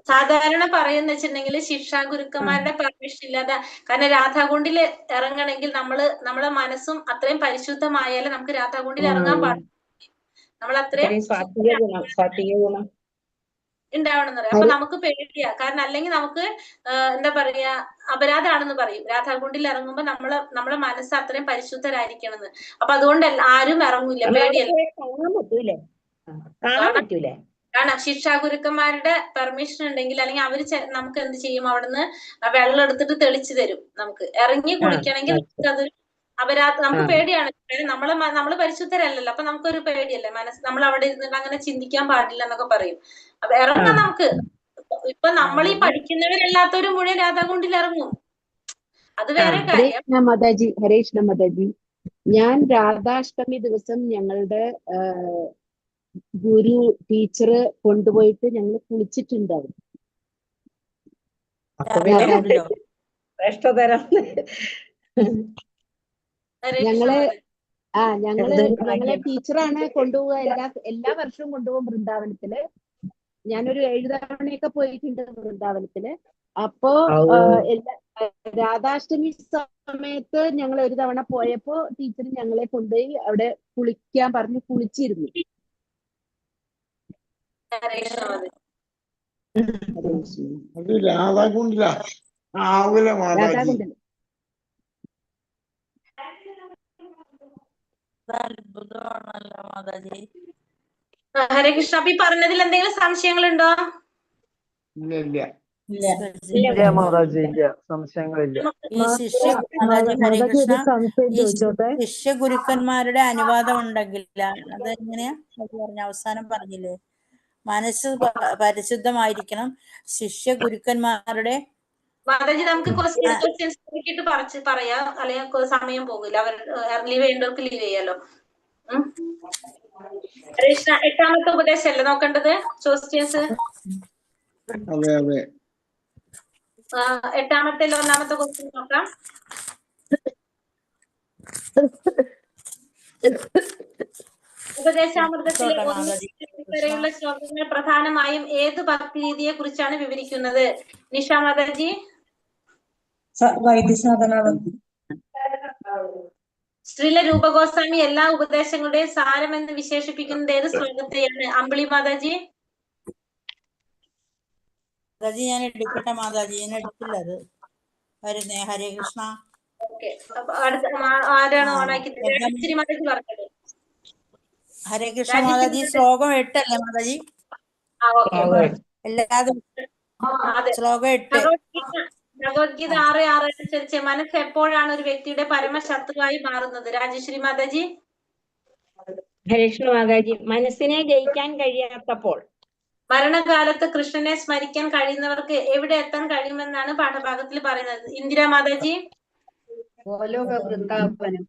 Speaker 2: സാധാരണ പറയുന്ന വെച്ചിട്ടുണ്ടെങ്കിൽ ശിക്ഷാ ഗുരുക്കന്മാരുടെ പെർമിഷൻ ഇല്ലാതെ, കാരണം രാധാകുണ്ടിൽ ഇറങ്ങണമെങ്കിൽ നമ്മളെ മനസ്സും അത്രയും പരിശുദ്ധമായാലും നമുക്ക് രാധാകുണ്ടിൽ ഇറങ്ങാൻ പാടില്ല. നമ്മൾ അത്രയും ഉണ്ടാവണമെന്ന് പറയാം. അപ്പൊ നമുക്ക് പേടിയാ. കാരണം അല്ലെങ്കിൽ നമുക്ക് എന്താ പറയാ, അപരാധാണെന്ന് പറയും. രാധാകുണ്ടിൽ ഇറങ്ങുമ്പോ നമ്മളെ മനസ്സ് അത്രയും പരിശുദ്ധരായിരിക്കണമെന്ന്. അപ്പൊ അതുകൊണ്ട് ആരും ഇറങ്ങൂല, പേടിയല്ല. കാരണം ശിക്ഷാ ഗുരുക്കന്മാരുടെ പെർമിഷൻ ഉണ്ടെങ്കിൽ, അല്ലെങ്കിൽ അവര് നമുക്ക് എന്ത് ചെയ്യും? അവിടുന്ന് വെള്ളം എടുത്തിട്ട് തെളിച്ചു തരും. നമുക്ക് ഇറങ്ങി കുളിക്കണമെങ്കിൽ നമുക്കത് നമുക്ക് പേടിയാണ്. നമ്മള് പരിശുദ്ധരല്ലല്ലോ. അപ്പൊ നമുക്കൊരു പേടിയല്ലേ മനസ്സ്. നമ്മൾ അവിടെ ഇരുന്നിട്ട് അങ്ങനെ ചിന്തിക്കാൻ പാടില്ല എന്നൊക്കെ പറയും. അപ്പൊ ഇറങ്ങാം നമുക്ക്. ഇപ്പൊ നമ്മൾ ഈ പഠിക്കുന്നവരല്ലാത്തവരും മുഴുവൻ രാധാകുണ്ടിൽ ഇറങ്ങും. അത് വേറെ കാര്യം.
Speaker 6: ഹരേ കൃഷ്ണ മാതാജി. ഞാൻ രാധാഷ്ടമി ദിവസം ഞങ്ങളുടെ ഗുരു ടീച്ചർ കൊണ്ടുപോയിട്ട് ഞങ്ങൾ കുളിച്ചിട്ടുണ്ടാവും. ഞങ്ങളെ ടീച്ചറാണ് കൊണ്ടുപോവുക. എല്ലാ വർഷവും കൊണ്ടുപോകും വൃന്ദാവനത്തില്. ഞാനൊരു 7 തവണയൊക്കെ പോയിട്ടുണ്ട് വൃന്ദാവനത്തില്. അപ്പോ രാധാഷ്ടമി സമയത്ത് ഞങ്ങൾ ഒരു തവണ പോയപ്പോ ടീച്ചർ ഞങ്ങളെ കൊണ്ടുപോയി അവിടെ കുളിക്കാൻ പറഞ്ഞ് കുളിച്ചിരുന്നു.
Speaker 9: അത് രാധാകുണ്ടില ആവൂല മാതാജി.
Speaker 6: രാധാകുണ്ടൽ.
Speaker 7: അത്ഭുതമാണല്ലോ മാതാജി.
Speaker 2: ഹരേ കൃഷ്ണ. അപ്പൊ ഈ പറഞ്ഞതിൽ എന്തെങ്കിലും സംശയങ്ങളുണ്ടോ?
Speaker 9: ഇല്ല ഇല്ല.
Speaker 4: ഇല്ല മാതാജി, ഇല്ല, സംശയങ്ങളില്ല.
Speaker 7: ഈ ശിഷ്യ മാതാജി ഹരേ
Speaker 3: മാതാജി
Speaker 7: കൃഷ്ണ,
Speaker 3: ഒരു സംശയം
Speaker 7: ഈ
Speaker 3: ചോദിച്ചോട്ടെ?
Speaker 7: ശിഷ്യ ഗുരുക്കന്മാരുടെ അനുവാദം ഉണ്ടെങ്കില്ല അതെങ്ങനെയാ അത് പറഞ്ഞ അവസാനം പറഞ്ഞില്ലേ? മനസ്സ് പരിശുദ്ധമായിരിക്കണം. ശിഷ്യ ഗുരുക്കന്മാരുടെ
Speaker 2: മാതാജി നമുക്ക് ക്വസ്റ്റ്യൻസ് നോക്കിയിട്ട് പറയാം, അല്ലെങ്കിൽ സമയം പോകില്ല. അവർ ലീവ് ചെയ്യേണ്ടവർക്ക് ലീവ് ചെയ്യാലോ. ഹരേ കൃഷ്ണ. 8ാമത്തെ ഉപദേശമല്ലേ നോക്കേണ്ടത്? ക്വസ്റ്റ്യൻസ്
Speaker 9: അതെ അതെ.
Speaker 2: 8ാമത്തെ 1ാമത്തെ ക്വസ്റ്റ്യൻ നോക്കാം. ഉപദേശാമൃതത്തിലെ വരെയുള്ള ശ്ലോകങ്ങൾ പ്രധാനമായും ഏത് ഭക്തി രീതിയെ കുറിച്ചാണ് വിവരിക്കുന്നത്? നിഷ മാതാജി.
Speaker 1: വൈദ്യസാധനം.
Speaker 2: ശ്രീല രൂപഗോസ്വാമി എല്ലാ ഉപദേശങ്ങളുടെയും സാരമെന്ന് വിശേഷിപ്പിക്കുന്നത് ഏത് ശ്ലോകത്തെയാണ്? അമ്പിളി മാതാജി.
Speaker 7: മാതാജി ഞാൻ എടുക്കട്ടെ മാതാജി, ഞാൻ എടുക്കില്ല അത് വരുന്നേ. ഹരേ കൃഷ്ണ.
Speaker 2: ഓക്കെ, അടുത്ത ആരാണ് ഓണാക്കി? രാജശ്രീ മാതാജി പറഞ്ഞത്.
Speaker 7: ഹരേ കൃഷ്ണ മാതാജി. ശ്ലോകം 8 അല്ലേ മാതാജി? എല്ലാതും ശ്ലോകം 8.
Speaker 2: ഭഗവത്ഗീത 6:6 അനുസരിച്ച് മനസ്സ് എപ്പോഴാണ് ഒരു വ്യക്തിയുടെ പരമശത്രുവായി മാറുന്നത്? രാജശ്രീ മാതാജി.
Speaker 5: ഹരേ കൃഷ്ണ മാതാജി. മനസ്സിനെ ജയിക്കാൻ കഴിയാത്തപ്പോൾ.
Speaker 2: മരണകാലത്ത് കൃഷ്ണനെ സ്മരിക്കാൻ കഴിയുന്നവർക്ക് എവിടെ എത്താൻ കഴിയുമെന്നാണ് പാഠഭാഗത്തിൽ പറയുന്നത്? ഇന്ദിര മാതാജി.
Speaker 3: ഗോലോക വൃന്ദാവനം.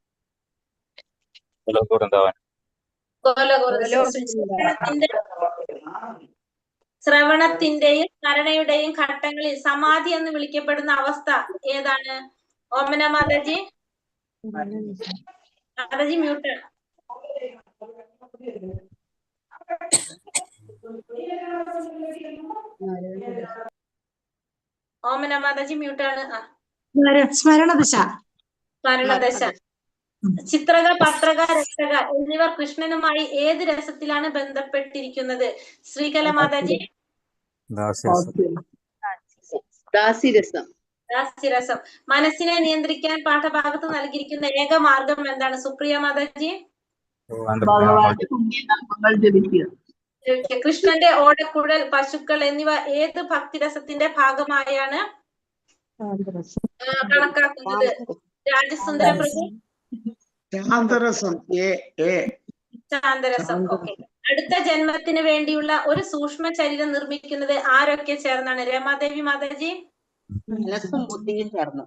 Speaker 2: ശ്രവണത്തിന്റെയും സ്മരണയുടെയും ഘട്ടങ്ങളിൽ സമാധി എന്ന് വിളിക്കപ്പെടുന്ന അവസ്ഥ ഏതാണ്? ഓമന മാതാജി. മാതാജി മ്യൂട്ട്. ഓമന മാതാജി മ്യൂട്ടാണ്.
Speaker 3: സ്മരണദശ.
Speaker 2: സ്മരണദശ. ചിത്രക, പത്രക, രസക എന്നിവർ കൃഷ്ണനുമായി ഏത് രസത്തിലാണ് ബന്ധപ്പെട്ടിരിക്കുന്നത്? ശ്രീകല മാതാജി.
Speaker 6: ദാസിരസം.
Speaker 2: ദാസ്യരസം. മനസ്സിനെ നിയന്ത്രിക്കാൻ പാഠഭാഗത്ത് നൽകിയിരിക്കുന്ന ഏക മാർഗം എന്താണ്? സുപ്രിയ മാതാജി. കൃഷ്ണന്റെ ഓടക്കുഴൽ, പശുക്കൾ എന്നിവ ഏത് ഭക്തിരസത്തിന്റെ ഭാഗമായാണ് കണക്കാക്കുന്നത്? രാജസുന്ദര പ്രഭു.
Speaker 9: ശാന്തരസം.
Speaker 2: ശാന്തരസം. ഓക്കെ. അടുത്ത ജന്മത്തിന് വേണ്ടിയുള്ള ഒരു സൂക്ഷ്മ ശരീരം നിർമ്മിക്കുന്നത് ആരൊക്കെ ചേർന്നാണ്? രമാദേവി മാതാജി.
Speaker 5: മനസ്സും ബുദ്ധിയും ചേർന്ന്.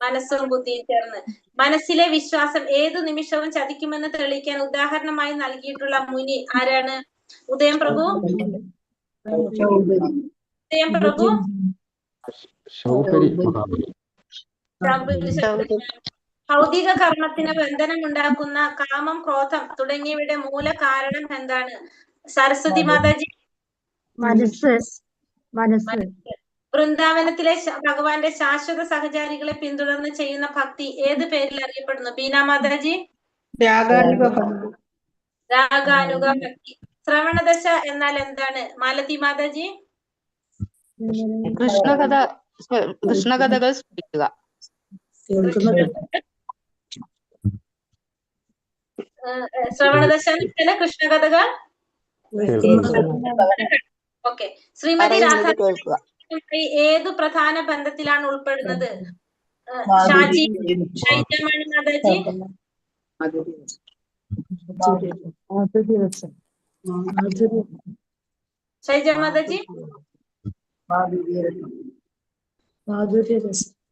Speaker 2: മനസ്സും ബുദ്ധിയും ചേർന്ന്. മനസ്സിലെ വിശ്വാസം ഏതു നിമിഷവും ചതിക്കുമെന്ന് തെളിയിക്കാൻ ഉദാഹരണമായി നൽകിയിട്ടുള്ള മുനി ആരാണ്? ഉദയം പ്രഭു. ഉദയം പ്രഭു. ഭൗതിക കർമ്മത്തിന് ബന്ധനമുണ്ടാക്കുന്ന കാമം, ക്രോധം തുടങ്ങിയവയുടെ മൂല കാരണം എന്താണ്? സരസ്വതി മാതാജി.
Speaker 3: മനസ്സ്.
Speaker 2: വൃന്ദാവനത്തിലെ ഭഗവാന്റെ ശാശ്വത സഹചാരികളെ പിന്തുടർന്ന് ചെയ്യുന്ന ഭക്തി ഏത് പേരിൽ അറിയപ്പെടുന്നു? ബീന മാതാജി. രാഗാനുഗ ഭക്തി. ശ്രവണദശ എന്നാൽ എന്താണ്? മാലതി മാതാജി.
Speaker 5: കൃഷ്ണകഥകൾ സ്മരിക്കുക.
Speaker 2: ശ്രവണദശ കൃഷ്ണകഥകൾ. ഓക്കെ. ശ്രീമതി രാധ ഏതു പ്രധാന ബന്ധത്തിലാണ് ഉൾപ്പെടുന്നത്? ഷാജി. ശൈത്യമണി മാതാജി. ശൈജ മാതാജി.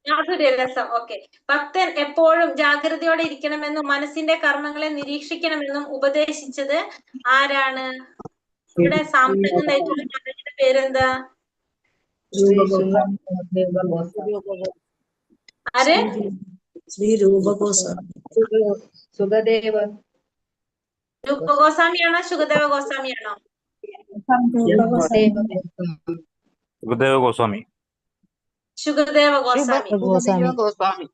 Speaker 2: മാധുര്യരസം. ഓക്കെ. ഭക്തൻ എപ്പോഴും ജാഗ്രതയോടെ ഇരിക്കണമെന്നും മനസ്സിന്റെ കർമ്മങ്ങളെ നിരീക്ഷിക്കണമെന്നും ഉപദേശിച്ചത് ആരാണ്? ഇവിടെ സാമ്പത്തിക നയിച്ചുള്ള മാതാജിയുടെ പേരെന്താ? ആര്?
Speaker 1: ശ്രീ രൂപഗോസ്വാമി.
Speaker 3: സുഖദേവ.
Speaker 2: രൂപഗോസ്വാമിയാണോ ശുഗദേവ ഗോസ്വാമിയാണോ?
Speaker 10: സുഖദേവ ഗോസ്വാമി.
Speaker 2: ശുഗദേവ ഗോസ്വാമി.
Speaker 1: ഗോസ്വാമി.